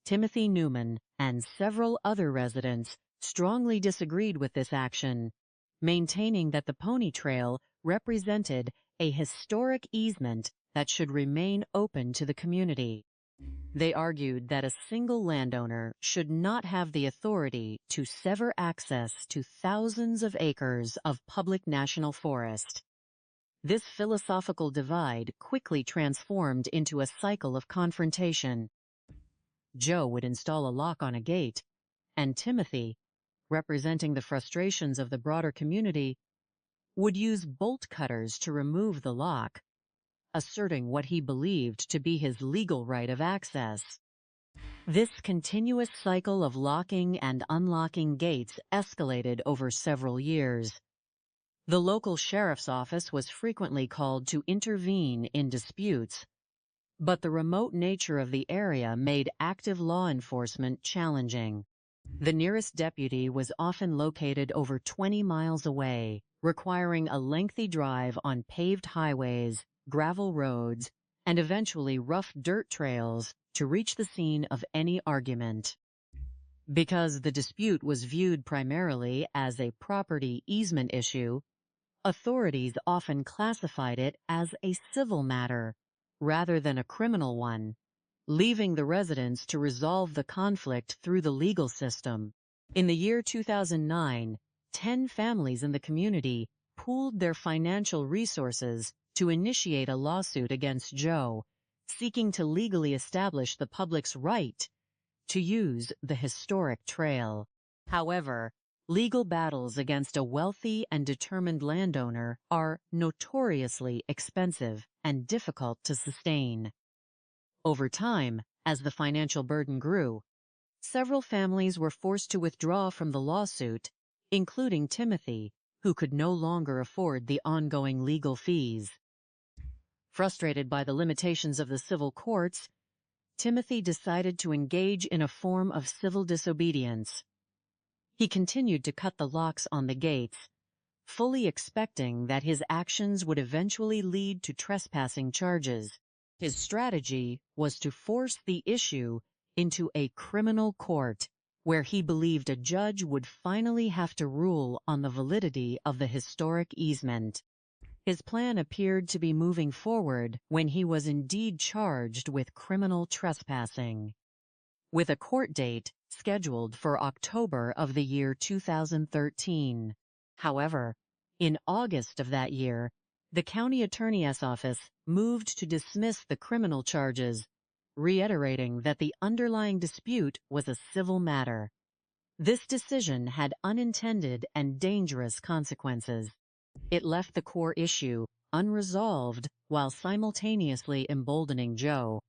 Timothy Newman and several other residents strongly disagreed with this action, maintaining that the Pony Trail represented a historic easement that should remain open to the community. They argued that a single landowner should not have the authority to sever access to thousands of acres of public national forest. This philosophical divide quickly transformed into a cycle of confrontation. Joe would install a lock on a gate, and Timothy, representing the frustrations of the broader community, would use bolt cutters to remove the lock, asserting what he believed to be his legal right of access. This continuous cycle of locking and unlocking gates escalated over several years. The local sheriff's office was frequently called to intervene in disputes, but the remote nature of the area made active law enforcement challenging. The nearest deputy was often located over 20 miles away, requiring a lengthy drive on paved highways, gravel roads, and eventually rough dirt trails to reach the scene of any argument. Because the dispute was viewed primarily as a property easement issue, authorities often classified it as a civil matter rather than a criminal one, leaving the residents to resolve the conflict through the legal system. In the year 2009, 10 families in the community pooled their financial resources to initiate a lawsuit against Joe, seeking to legally establish the public's right to use the historic trail. However, legal battles against a wealthy and determined landowner are notoriously expensive and difficult to sustain. Over time, as the financial burden grew, several families were forced to withdraw from the lawsuit, including Timothy, who could no longer afford the ongoing legal fees. Frustrated by the limitations of the civil courts, Timothy decided to engage in a form of civil disobedience. He continued to cut the locks on the gates, fully expecting that his actions would eventually lead to trespassing charges. His strategy was to force the issue into a criminal court, where he believed a judge would finally have to rule on the validity of the historic easement. His plan appeared to be moving forward when he was indeed charged with criminal trespassing, with a court date scheduled for October of the year 2013. However, in August of that year, the county attorney's office moved to dismiss the criminal charges, reiterating that the underlying dispute was a civil matter. This decision had unintended and dangerous consequences. It left the core issue unresolved while simultaneously emboldening Joe,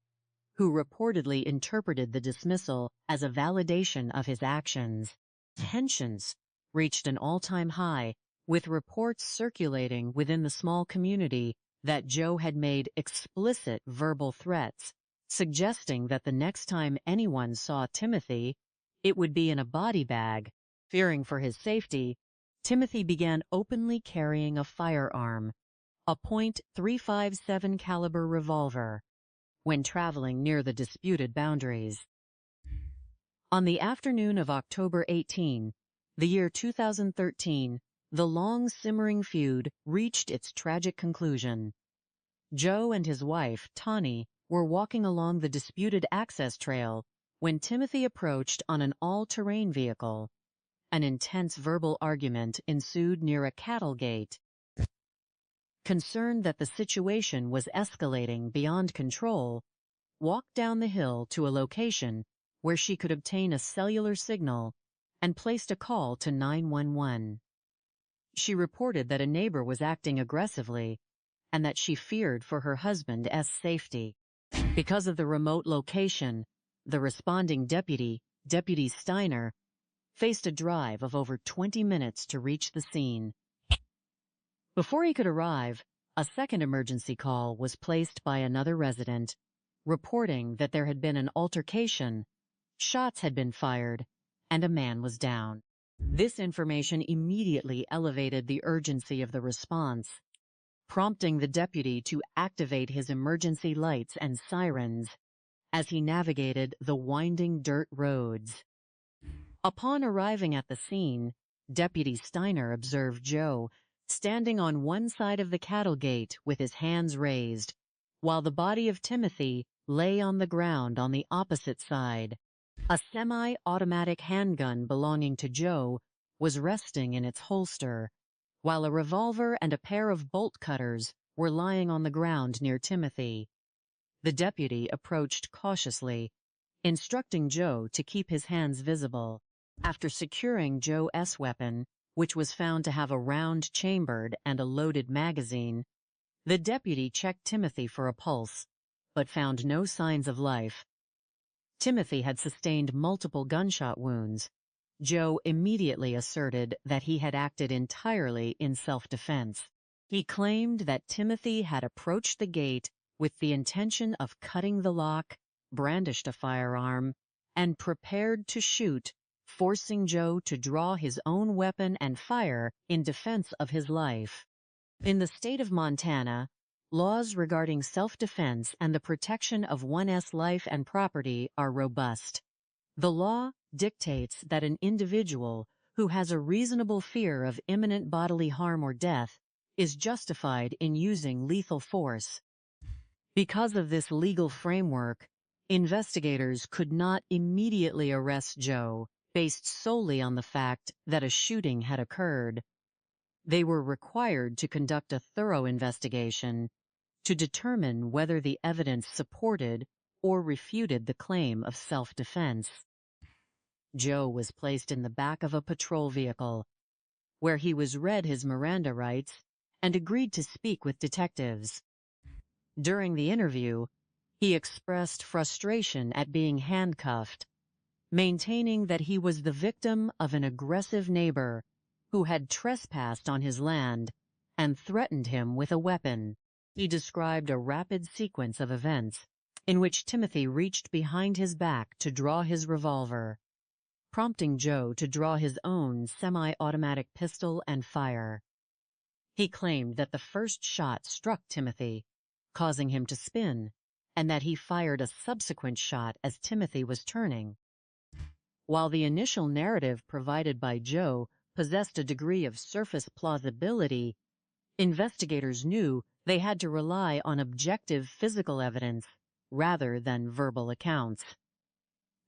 who reportedly interpreted the dismissal as a validation of his actions. Tensions reached an all-time high, with reports circulating within the small community that Joe had made explicit verbal threats, suggesting that the next time anyone saw Timothy, it would be in a body bag. Fearing for his safety, Timothy began openly carrying a firearm, a .357 caliber revolver, when traveling near the disputed boundaries. On the afternoon of October 18, the year 2013, the long simmering feud reached its tragic conclusion. Joe and his wife, Tawny, were walking along the disputed access trail when Timothy approached on an all-terrain vehicle. An intense verbal argument ensued near a cattle gate. Concerned that the situation was escalating beyond control, walked down the hill to a location where she could obtain a cellular signal and placed a call to 911. She reported that a neighbor was acting aggressively and that she feared for her husband's safety. Because of the remote location, the responding deputy, Deputy Steiner, faced a drive of over 20 minutes to reach the scene. Before he could arrive, a second emergency call was placed by another resident, reporting that there had been an altercation, shots had been fired, and a man was down. This information immediately elevated the urgency of the response, prompting the deputy to activate his emergency lights and sirens as he navigated the winding dirt roads. Upon arriving at the scene, Deputy Steiner observed Joe standing on one side of the cattle gate with his hands raised, while the body of Timothy lay on the ground on the opposite side. A semi-automatic handgun belonging to Joe was resting in its holster, while a revolver and a pair of bolt cutters were lying on the ground near Timothy. The deputy approached cautiously, instructing Joe to keep his hands visible. After securing Joe's weapon, which was found to have a round chambered and a loaded magazine, the deputy checked Timothy for a pulse, but found no signs of life. Timothy had sustained multiple gunshot wounds. Joe immediately asserted that he had acted entirely in self-defense. He claimed that Timothy had approached the gate with the intention of cutting the lock, brandished a firearm, and prepared to shoot, forcing Joe to draw his own weapon and fire in defense of his life. In the state of Montana, laws regarding self-defense and the protection of one's life and property are robust. The law dictates that an individual who has a reasonable fear of imminent bodily harm or death is justified in using lethal force. Because of this legal framework, investigators could not immediately arrest Joe based solely on the fact that a shooting had occurred. They were required to conduct a thorough investigation to determine whether the evidence supported or refuted the claim of self-defense. Joe was placed in the back of a patrol vehicle, where he was read his Miranda rights and agreed to speak with detectives. During the interview, he expressed frustration at being handcuffed, maintaining that he was the victim of an aggressive neighbor who had trespassed on his land and threatened him with a weapon. He described a rapid sequence of events in which Timothy reached behind his back to draw his revolver, prompting Joe to draw his own semi-automatic pistol and fire. He claimed that the first shot struck Timothy, causing him to spin, and that he fired a subsequent shot as Timothy was turning. While the initial narrative provided by Joe possessed a degree of surface plausibility, investigators knew they had to rely on objective physical evidence rather than verbal accounts.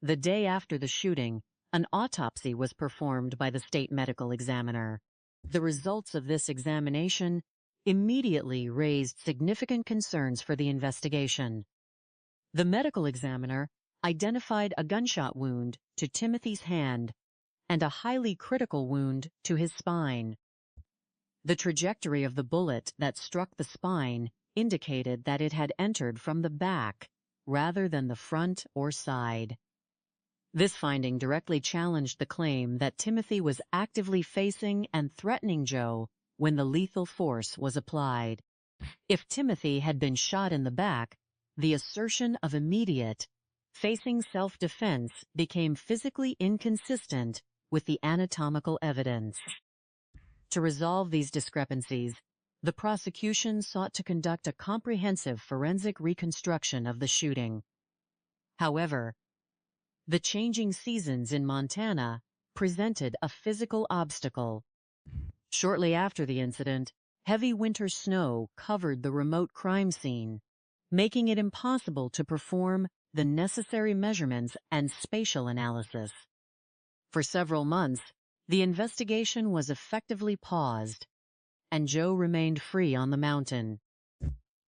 The day after the shooting, an autopsy was performed by the state medical examiner. The results of this examination immediately raised significant concerns for the investigation. The medical examiner identified a gunshot wound to Timothy's hand and a highly critical wound to his spine. The trajectory of the bullet that struck the spine indicated that it had entered from the back rather than the front or side. This finding directly challenged the claim that Timothy was actively facing and threatening Joe when the lethal force was applied. If Timothy had been shot in the back, the assertion of immediate, facing self-defense became physically inconsistent with the anatomical evidence. To resolve these discrepancies, the prosecution sought to conduct a comprehensive forensic reconstruction of the shooting. However, the changing seasons in Montana presented a physical obstacle. Shortly after the incident, heavy winter snow covered the remote crime scene, making it impossible to perform the necessary measurements and spatial analysis. For several months, the investigation was effectively paused, and Joe remained free on the mountain.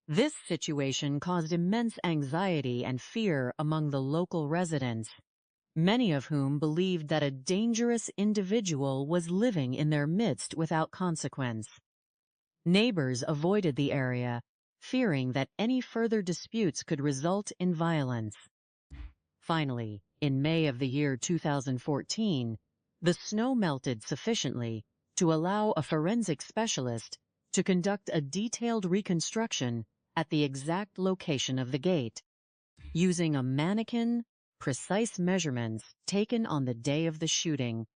This situation caused immense anxiety and fear among the local residents, many of whom believed that a dangerous individual was living in their midst without consequence. Neighbors avoided the area, fearing that any further disputes could result in violence. Finally, in May of the year 2014, the snow melted sufficiently to allow a forensic specialist to conduct a detailed reconstruction at the exact location of the gate. Using a mannequin, precise measurements taken on the day of the shooting,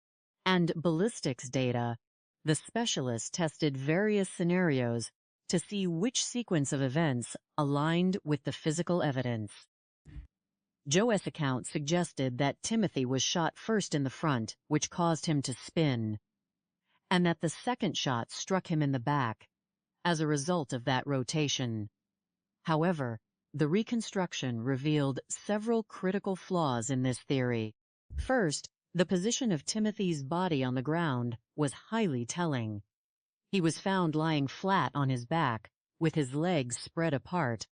and ballistics data, the specialist tested various scenarios to see which sequence of events aligned with the physical evidence. Joe's account suggested that Timothy was shot first in the front, which caused him to spin, and that the second shot struck him in the back as a result of that rotation. However, the reconstruction revealed several critical flaws in this theory. First, the position of Timothy's body on the ground was highly telling. He was found lying flat on his back, with his legs spread apart.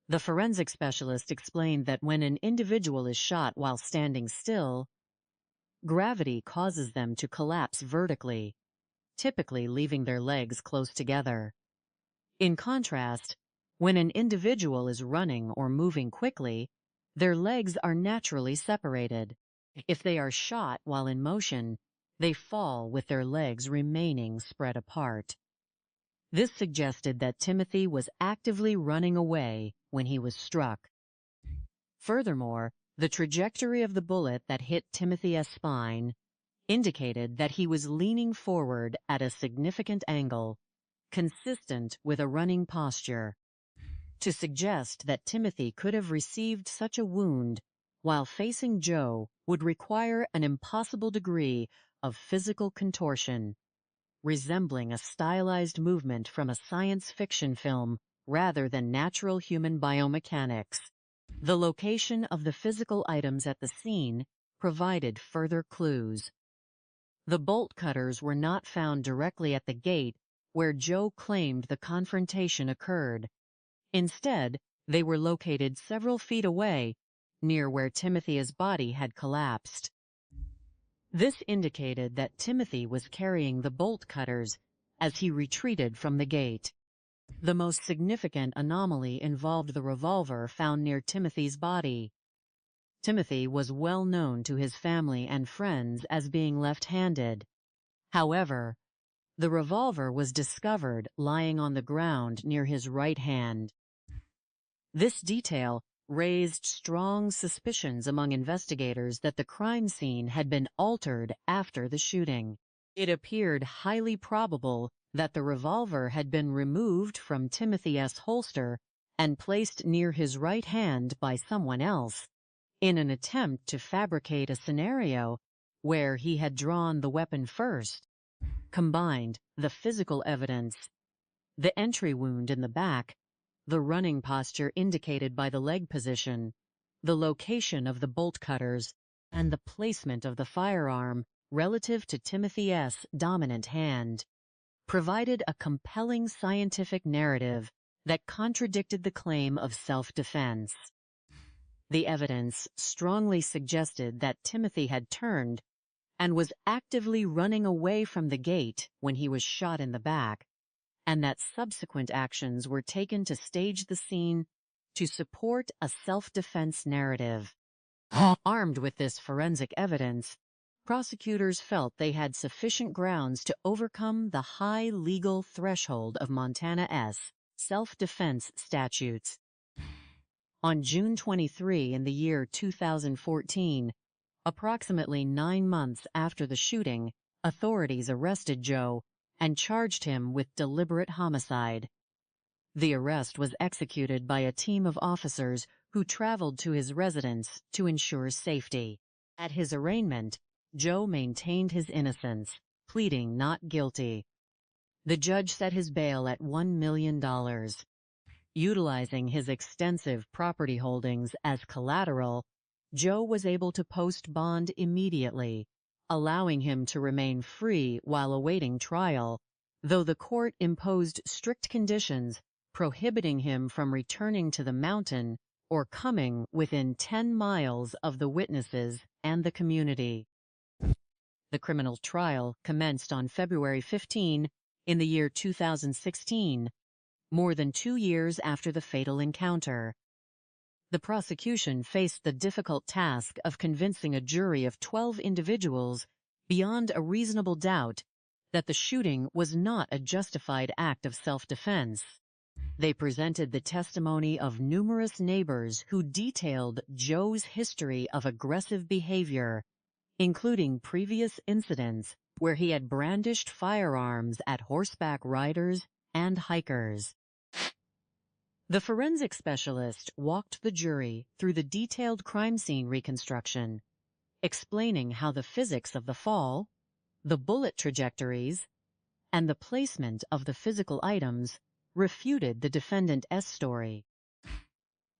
The forensic specialist explained that when an individual is shot while standing still, gravity causes them to collapse vertically, typically leaving their legs close together. In contrast, when an individual is running or moving quickly, their legs are naturally separated. If they are shot while in motion, they fall with their legs remaining spread apart. This suggested that Timothy was actively running away when he was struck. Furthermore, the trajectory of the bullet that hit Timothy's spine indicated that he was leaning forward at a significant angle, consistent with a running posture. To suggest that Timothy could have received such a wound while facing Joe would require an impossible degree of physical contortion, resembling a stylized movement from a science fiction film rather than natural human biomechanics. The location of the physical items at the scene provided further clues. The bolt cutters were not found directly at the gate where Joe claimed the confrontation occurred. Instead, they were located several feet away, near where Timothe's body had collapsed. This indicated that Timothy was carrying the bolt cutters as he retreated from the gate. The most significant anomaly involved the revolver found near Timothy's body. Timothy was well known to his family and friends as being left-handed. However, the revolver was discovered lying on the ground near his right hand. This detail raised strong suspicions among investigators that the crime scene had been altered after the shooting. It appeared highly probable that the revolver had been removed from Timothy's holster and placed near his right hand by someone else, in an attempt to fabricate a scenario where he had drawn the weapon first. Combined, the physical evidence, the entry wound in the back, the running posture indicated by the leg position, the location of the bolt cutters, and the placement of the firearm relative to Timothy's dominant hand, provided a compelling scientific narrative that contradicted the claim of self-defense. The evidence strongly suggested that Timothy had turned and was actively running away from the gate when he was shot in the back, and that subsequent actions were taken to stage the scene to support a self-defense narrative. Armed with this forensic evidence, prosecutors felt they had sufficient grounds to overcome the high legal threshold of Montana's self-defense statutes. On June 23 in the year 2014, approximately 9 months after the shooting, authorities arrested Joe and charged him with deliberate homicide. The arrest was executed by a team of officers who traveled to his residence to ensure safety. At his arraignment, Joe maintained his innocence, pleading not guilty. The judge set his bail at $1 million. Utilizing his extensive property holdings as collateral, Joe was able to post bond immediately, allowing him to remain free while awaiting trial, though the court imposed strict conditions prohibiting him from returning to the mountain or coming within 10 miles of the witnesses and the community. The criminal trial commenced on February 15 in the year 2016, more than 2 years after the fatal encounter. The prosecution faced the difficult task of convincing a jury of 12 individuals beyond a reasonable doubt that the shooting was not a justified act of self-defense. They presented the testimony of numerous neighbors who detailed Joe's history of aggressive behavior, including previous incidents where he had brandished firearms at horseback riders and hikers. The forensic specialist walked the jury through the detailed crime scene reconstruction, explaining how the physics of the fall, the bullet trajectories, and the placement of the physical items refuted the defendant's story.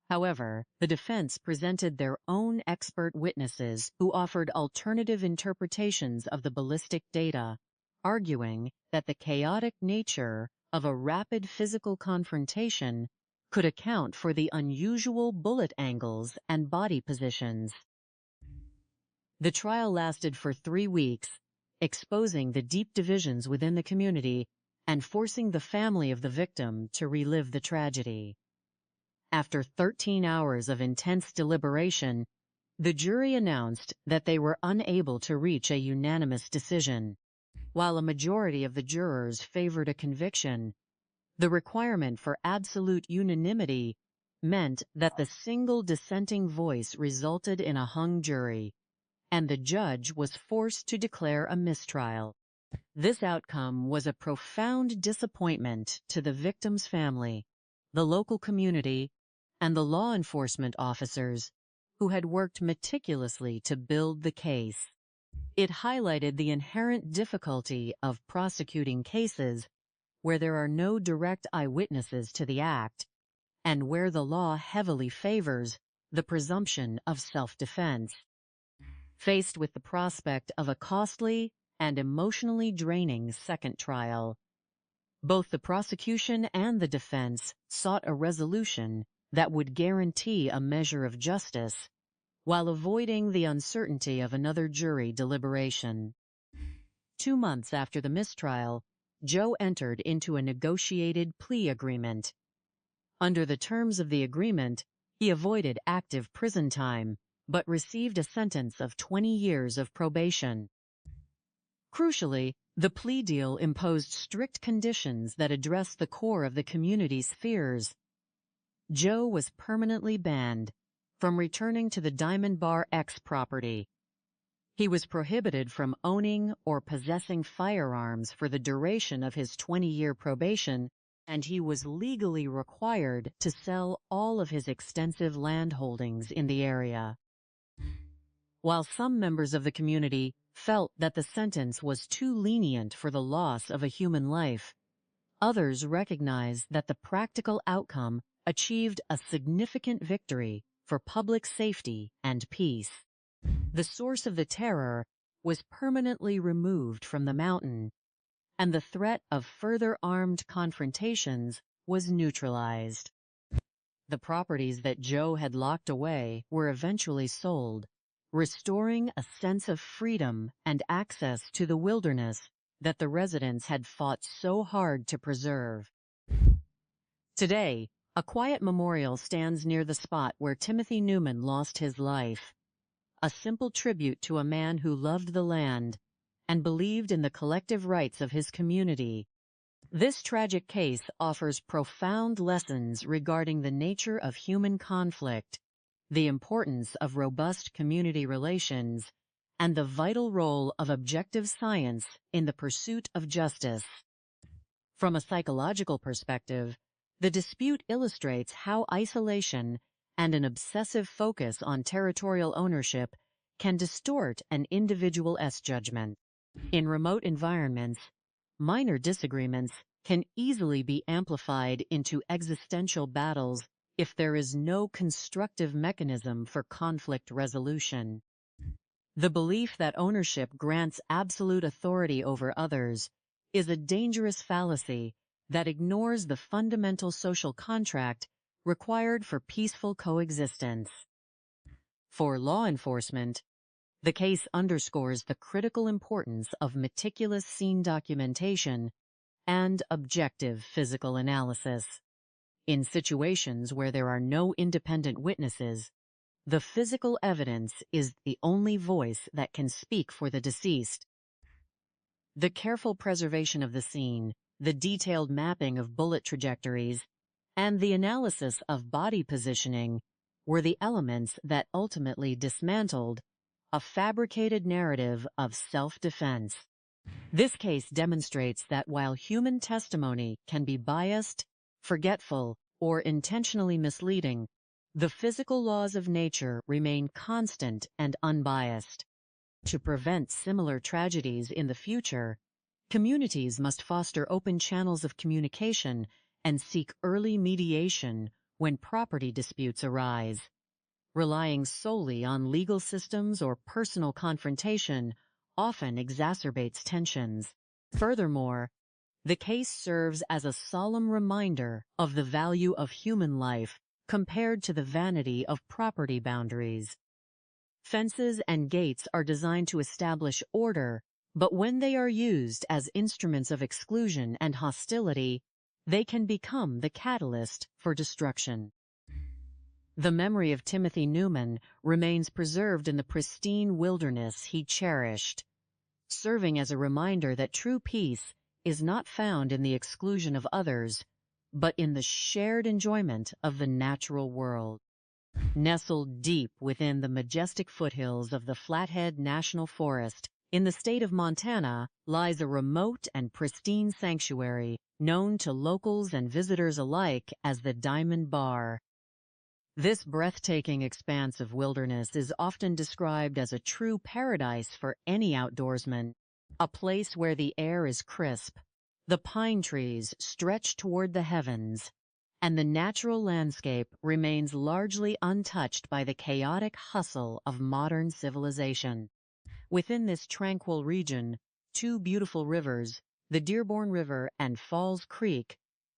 However, the defense presented their own expert witnesses who offered alternative interpretations of the ballistic data, arguing that the chaotic nature of a rapid physical confrontation could account for the unusual bullet angles and body positions. The trial lasted for 3 weeks, exposing the deep divisions within the community and forcing the family of the victim to relive the tragedy. After 13 hours of intense deliberation, the jury announced that they were unable to reach a unanimous decision. While a majority of the jurors favored a conviction, the requirement for absolute unanimity meant that the single dissenting voice resulted in a hung jury, and the judge was forced to declare a mistrial. This outcome was a profound disappointment to the victim's family, the local community, and the law enforcement officers who had worked meticulously to build the case. It highlighted the inherent difficulty of prosecuting cases where there are no direct eyewitnesses to the act, and where the law heavily favors the presumption of self-defense. Faced with the prospect of a costly and emotionally draining second trial, both the prosecution and the defense sought a resolution that would guarantee a measure of justice while avoiding the uncertainty of another jury deliberation. 2 months after the mistrial, Joe entered into a negotiated plea agreement. Under the terms of the agreement, he avoided active prison time, but received a sentence of 20 years of probation. Crucially, the plea deal imposed strict conditions that addressed the core of the community's fears. Joe was permanently banned from returning to the Diamond Bar X property. He was prohibited from owning or possessing firearms for the duration of his 20-year probation, and he was legally required to sell all of his extensive land holdings in the area. While some members of the community felt that the sentence was too lenient for the loss of a human life, others recognized that the practical outcome achieved a significant victory for public safety and peace. The source of the terror was permanently removed from the mountain, and the threat of further armed confrontations was neutralized. The properties that Joe had locked away were eventually sold, restoring a sense of freedom and access to the wilderness that the residents had fought so hard to preserve. Today, a quiet memorial stands near the spot where Timothy Newman lost his life, a simple tribute to a man who loved the land and believed in the collective rights of his community. This tragic case offers profound lessons regarding the nature of human conflict, the importance of robust community relations, and the vital role of objective science in the pursuit of justice. From a psychological perspective, the dispute illustrates how isolation and an obsessive focus on territorial ownership can distort an individual's judgment. In remote environments, minor disagreements can easily be amplified into existential battles if there is no constructive mechanism for conflict resolution. The belief that ownership grants absolute authority over others is a dangerous fallacy that ignores the fundamental social contract required for peaceful coexistence. For law enforcement, the case underscores the critical importance of meticulous scene documentation and objective physical analysis. In situations where there are no independent witnesses, the physical evidence is the only voice that can speak for the deceased. The careful preservation of the scene, the detailed mapping of bullet trajectories, and the analysis of body positioning were the elements that ultimately dismantled a fabricated narrative of self-defense. This case demonstrates that while human testimony can be biased, forgetful, or intentionally misleading, the physical laws of nature remain constant and unbiased. To prevent similar tragedies in the future, communities must foster open channels of communication and seek early mediation when property disputes arise. Relying solely on legal systems or personal confrontation often exacerbates tensions. Furthermore, the case serves as a solemn reminder of the value of human life compared to the vanity of property boundaries. Fences and gates are designed to establish order, but when they are used as instruments of exclusion and hostility, they can become the catalyst for destruction. The memory of Timothy Newman remains preserved in the pristine wilderness he cherished, serving as a reminder that true peace is not found in the exclusion of others, but in the shared enjoyment of the natural world. Nestled deep within the majestic foothills of the Flathead National Forest in the state of Montana lies a remote and pristine sanctuary known to locals and visitors alike as the Diamond Bar. This breathtaking expanse of wilderness is often described as a true paradise for any outdoorsman, a place where the air is crisp, the pine trees stretch toward the heavens, and the natural landscape remains largely untouched by the chaotic hustle of modern civilization. Within this tranquil region, two beautiful rivers, the Dearborn River and Falls Creek,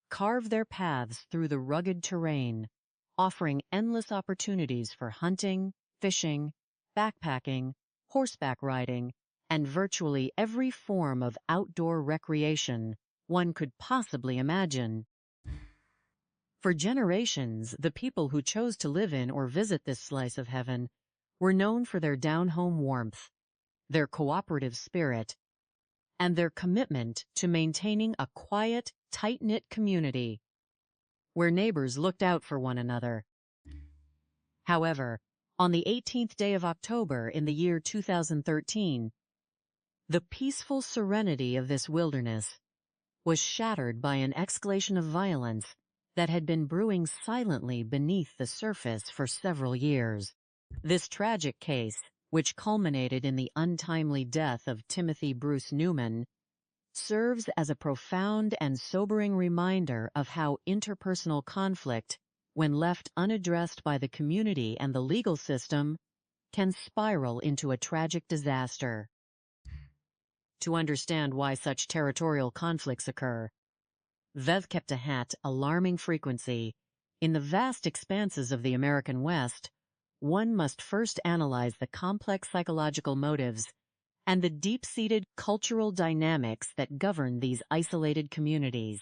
carve their paths through the rugged terrain, offering endless opportunities for hunting, fishing, backpacking, horseback riding, and virtually every form of outdoor recreation one could possibly imagine. For generations, the people who chose to live in or visit this slice of heaven were known for their down-home warmth, their cooperative spirit, and their commitment to maintaining a quiet, tight-knit community where neighbors looked out for one another. However, on the 18th day of October in the year 2013, the peaceful serenity of this wilderness was shattered by an escalation of violence that had been brewing silently beneath the surface for several years. This tragic case, which culminated in the untimely death of Timothy Bruce Newman, serves as a profound and sobering reminder of how interpersonal conflict, when left unaddressed by the community and the legal system, can spiral into a tragic disaster. To understand why such territorial conflicts occur, Vev kept a hat alarming frequency. In the vast expanses of the American West, one must first analyze the complex psychological motives and the deep-seated cultural dynamics that govern these isolated communities.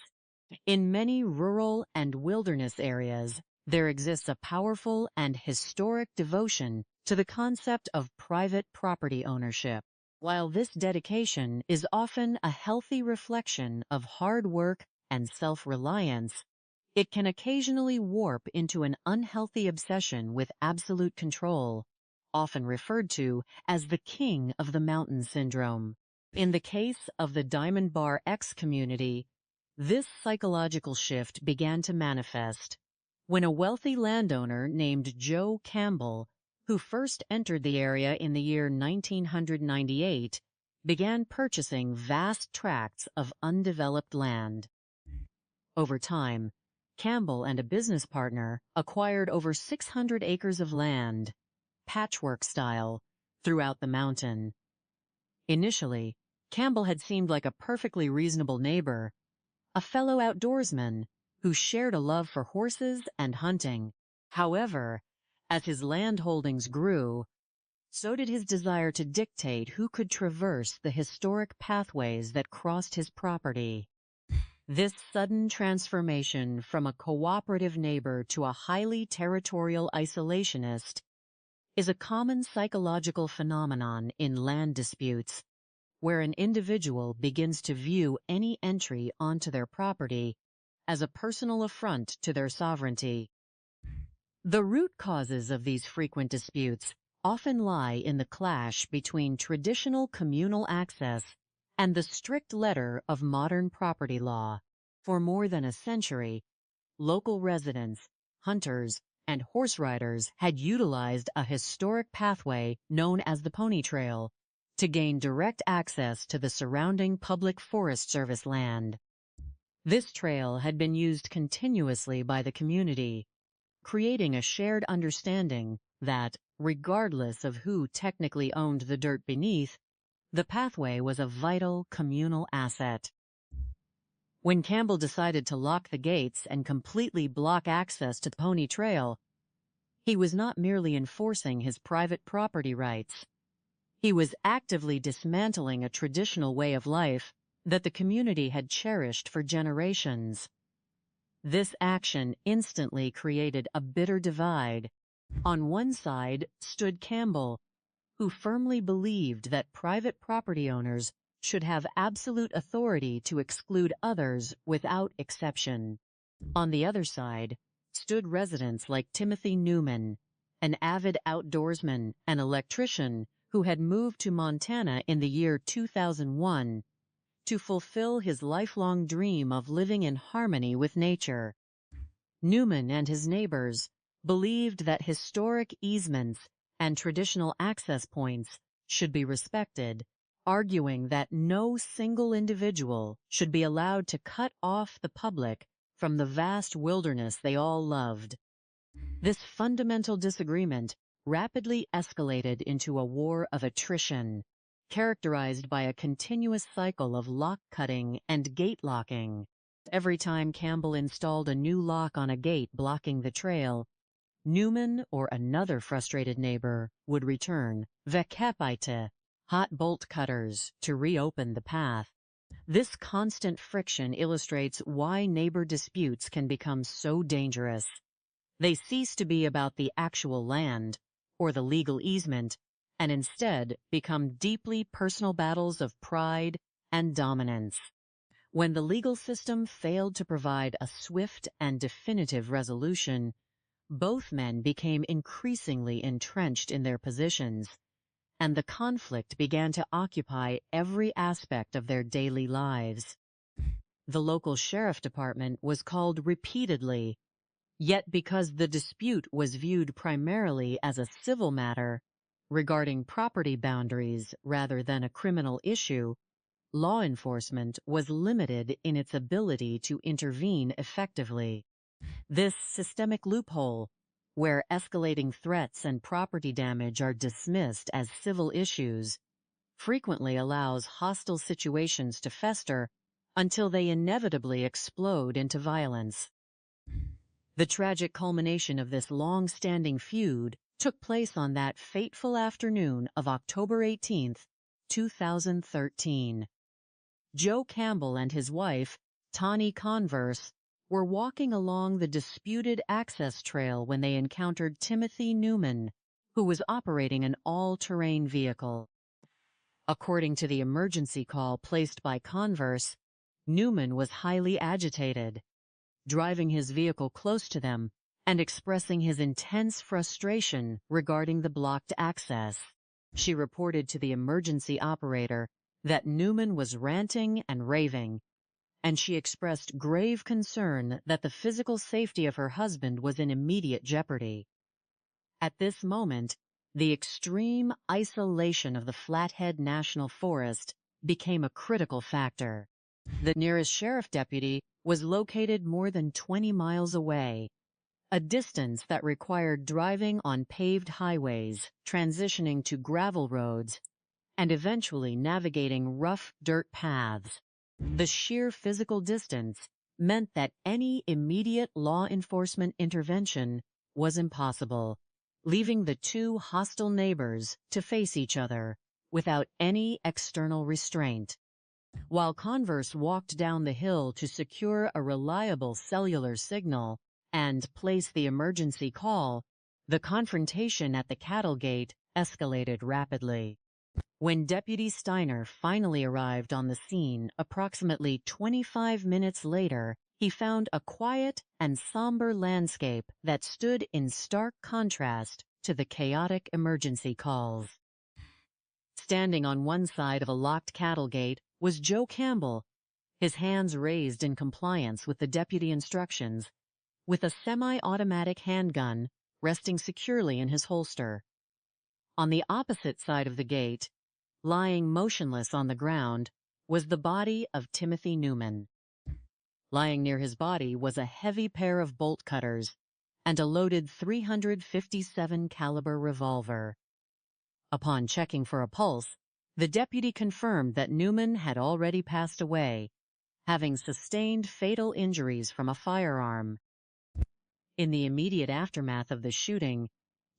In many rural and wilderness areas, there exists a powerful and historic devotion to the concept of private property ownership. While this dedication is often a healthy reflection of hard work and self-reliance, it can occasionally warp into an unhealthy obsession with absolute control, often referred to as the king of the mountain syndrome. In the case of the Diamond Bar X community, this psychological shift began to manifest when a wealthy landowner named Joe Campbell, who first entered the area in the year 1998, began purchasing vast tracts of undeveloped land. Over time, Campbell and a business partner acquired over 600 acres of land, patchwork style, throughout the mountain. Initially, Campbell had seemed like a perfectly reasonable neighbor, a fellow outdoorsman who shared a love for horses and hunting. However, as his land holdings grew, so did his desire to dictate who could traverse the historic pathways that crossed his property. This sudden transformation from a cooperative neighbor to a highly territorial isolationist is a common psychological phenomenon in land disputes, where an individual begins to view any entry onto their property as a personal affront to their sovereignty. The root causes of these frequent disputes often lie in the clash between traditional communal access and the strict letter of modern property law. For more than a century, local residents, hunters, and horse riders had utilized a historic pathway known as the Pony Trail to gain direct access to the surrounding public Forest Service land. This trail had been used continuously by the community, creating a shared understanding that, regardless of who technically owned the dirt beneath, the pathway was a vital communal asset. When Campbell decided to lock the gates and completely block access to the Pony Trail, he was not merely enforcing his private property rights. He was actively dismantling a traditional way of life that the community had cherished for generations. This action instantly created a bitter divide. On one side stood Campbell, who firmly believed that private property owners should have absolute authority to exclude others without exception. On the other side stood residents like Timothy Newman, an avid outdoorsman and electrician who had moved to Montana in the year 2001 to fulfill his lifelong dream of living in harmony with nature. Newman and his neighbors believed that historic easements and traditional access points should be respected, arguing that no single individual should be allowed to cut off the public from the vast wilderness they all loved. This fundamental disagreement rapidly escalated into a war of attrition, characterized by a continuous cycle of lock cutting and gate locking. Every time Campbell installed a new lock on a gate blocking the trail, Newman or another frustrated neighbor would return, vekepite, hot bolt cutters, to reopen the path. This constant friction illustrates why neighbor disputes can become so dangerous. They cease to be about the actual land or the legal easement, and instead become deeply personal battles of pride and dominance. When the legal system failed to provide a swift and definitive resolution, both men became increasingly entrenched in their positions, and the conflict began to occupy every aspect of their daily lives. The local sheriff department was called repeatedly, yet because the dispute was viewed primarily as a civil matter regarding property boundaries rather than a criminal issue, law enforcement was limited in its ability to intervene effectively. This systemic loophole, where escalating threats and property damage are dismissed as civil issues, frequently allows hostile situations to fester until they inevitably explode into violence. The tragic culmination of this long-standing feud took place on that fateful afternoon of October 18, 2013. Joe Campbell and his wife, Tawny Converse, were walking along the disputed access trail when they encountered Timothy Newman, who was operating an all-terrain vehicle. According to the emergency call placed by Converse, Newman was highly agitated, driving his vehicle close to them and expressing his intense frustration regarding the blocked access. She reported to the emergency operator that Newman was ranting and raving, and she expressed grave concern that the physical safety of her husband was in immediate jeopardy. At this moment, the extreme isolation of the Flathead National Forest became a critical factor. The nearest sheriff deputy was located more than 20 miles away, a distance that required driving on paved highways, transitioning to gravel roads, and eventually navigating rough dirt paths. The sheer physical distance meant that any immediate law enforcement intervention was impossible, leaving the two hostile neighbors to face each other without any external restraint. While Converse walked down the hill to secure a reliable cellular signal and place the emergency call, the confrontation at the cattle gate escalated rapidly. When Deputy Steiner finally arrived on the scene approximately 25 minutes later, he found a quiet and somber landscape that stood in stark contrast to the chaotic emergency calls. Standing on one side of a locked cattle gate was Joe Campbell, his hands raised in compliance with the deputy instructions, with a semi-automatic handgun resting securely in his holster. On the opposite side of the gate, lying motionless on the ground, was the body of Timothy Newman. Lying near his body was a heavy pair of bolt cutters and a loaded .357 caliber revolver. Upon checking for a pulse, the deputy confirmed that Newman had already passed away, having sustained fatal injuries from a firearm. In the immediate aftermath of the shooting,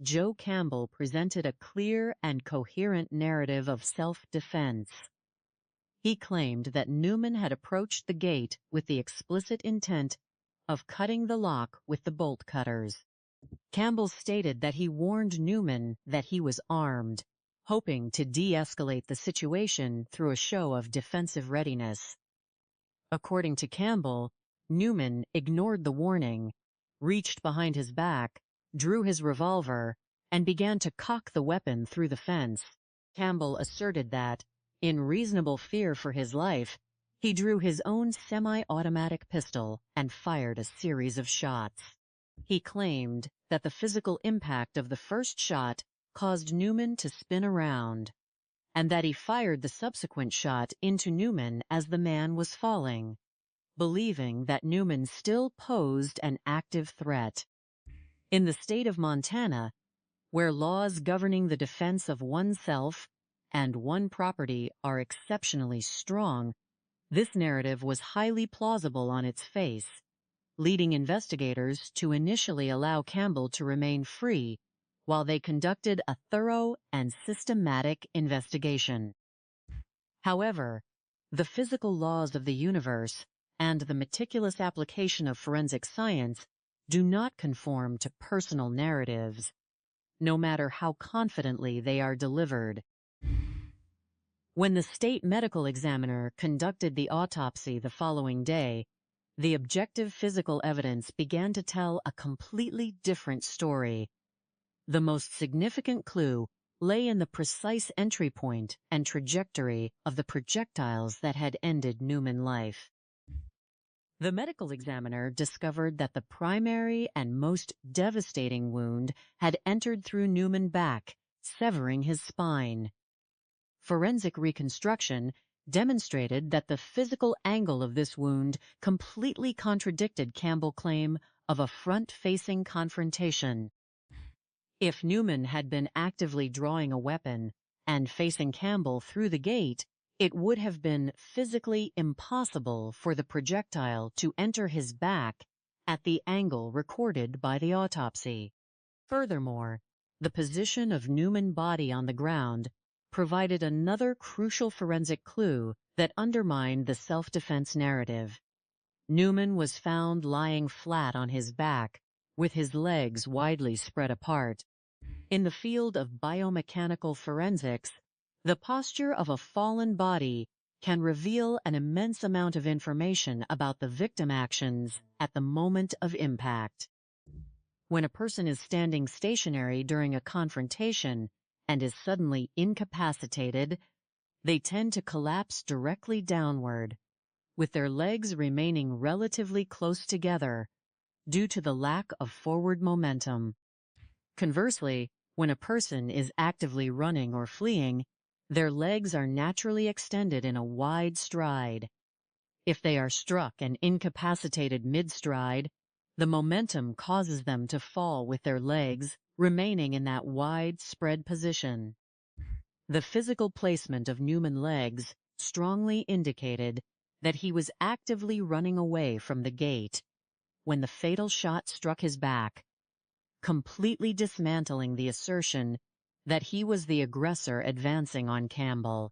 Joe Campbell presented a clear and coherent narrative of self-defense. He claimed that Newman had approached the gate with the explicit intent of cutting the lock with the bolt cutters. Campbell stated that he warned Newman that he was armed, hoping to de-escalate the situation through a show of defensive readiness. According to Campbell, Newman ignored the warning, reached behind his back, drew his revolver, and began to cock the weapon through the fence. Campbell asserted that, in reasonable fear for his life, he drew his own semi-automatic pistol and fired a series of shots. He claimed that the physical impact of the first shot caused Newman to spin around, and that he fired the subsequent shot into Newman as the man was falling, believing that Newman still posed an active threat. In the state of Montana, where laws governing the defense of oneself and one property are exceptionally strong, this narrative was highly plausible on its face, leading investigators to initially allow Campbell to remain free while they conducted a thorough and systematic investigation. However, the physical laws of the universe and the meticulous application of forensic science do not conform to personal narratives, no matter how confidently they are delivered. When the state medical examiner conducted the autopsy the following day, the objective physical evidence began to tell a completely different story. The most significant clue lay in the precise entry point and trajectory of the projectiles that had ended Newman's life. The medical examiner discovered that the primary and most devastating wound had entered through Newman's back, severing his spine. Forensic reconstruction demonstrated that the physical angle of this wound completely contradicted Campbell's claim of a front-facing confrontation. If Newman had been actively drawing a weapon and facing Campbell through the gate, it would have been physically impossible for the projectile to enter his back at the angle recorded by the autopsy. Furthermore, the position of Newman's body on the ground provided another crucial forensic clue that undermined the self-defense narrative. Newman was found lying flat on his back, with his legs widely spread apart. In the field of biomechanical forensics, the posture of a fallen body can reveal an immense amount of information about the victim actions at the moment of impact. When a person is standing stationary during a confrontation and is suddenly incapacitated, they tend to collapse directly downward, with their legs remaining relatively close together due to the lack of forward momentum. Conversely, when a person is actively running or fleeing, their legs are naturally extended in a wide stride. If they are struck and incapacitated mid-stride, the momentum causes them to fall with their legs remaining in that wide spread position. The physical placement of Newman's legs strongly indicated that he was actively running away from the gate when the fatal shot struck his back, completely dismantling the assertion that he was the aggressor advancing on Campbell.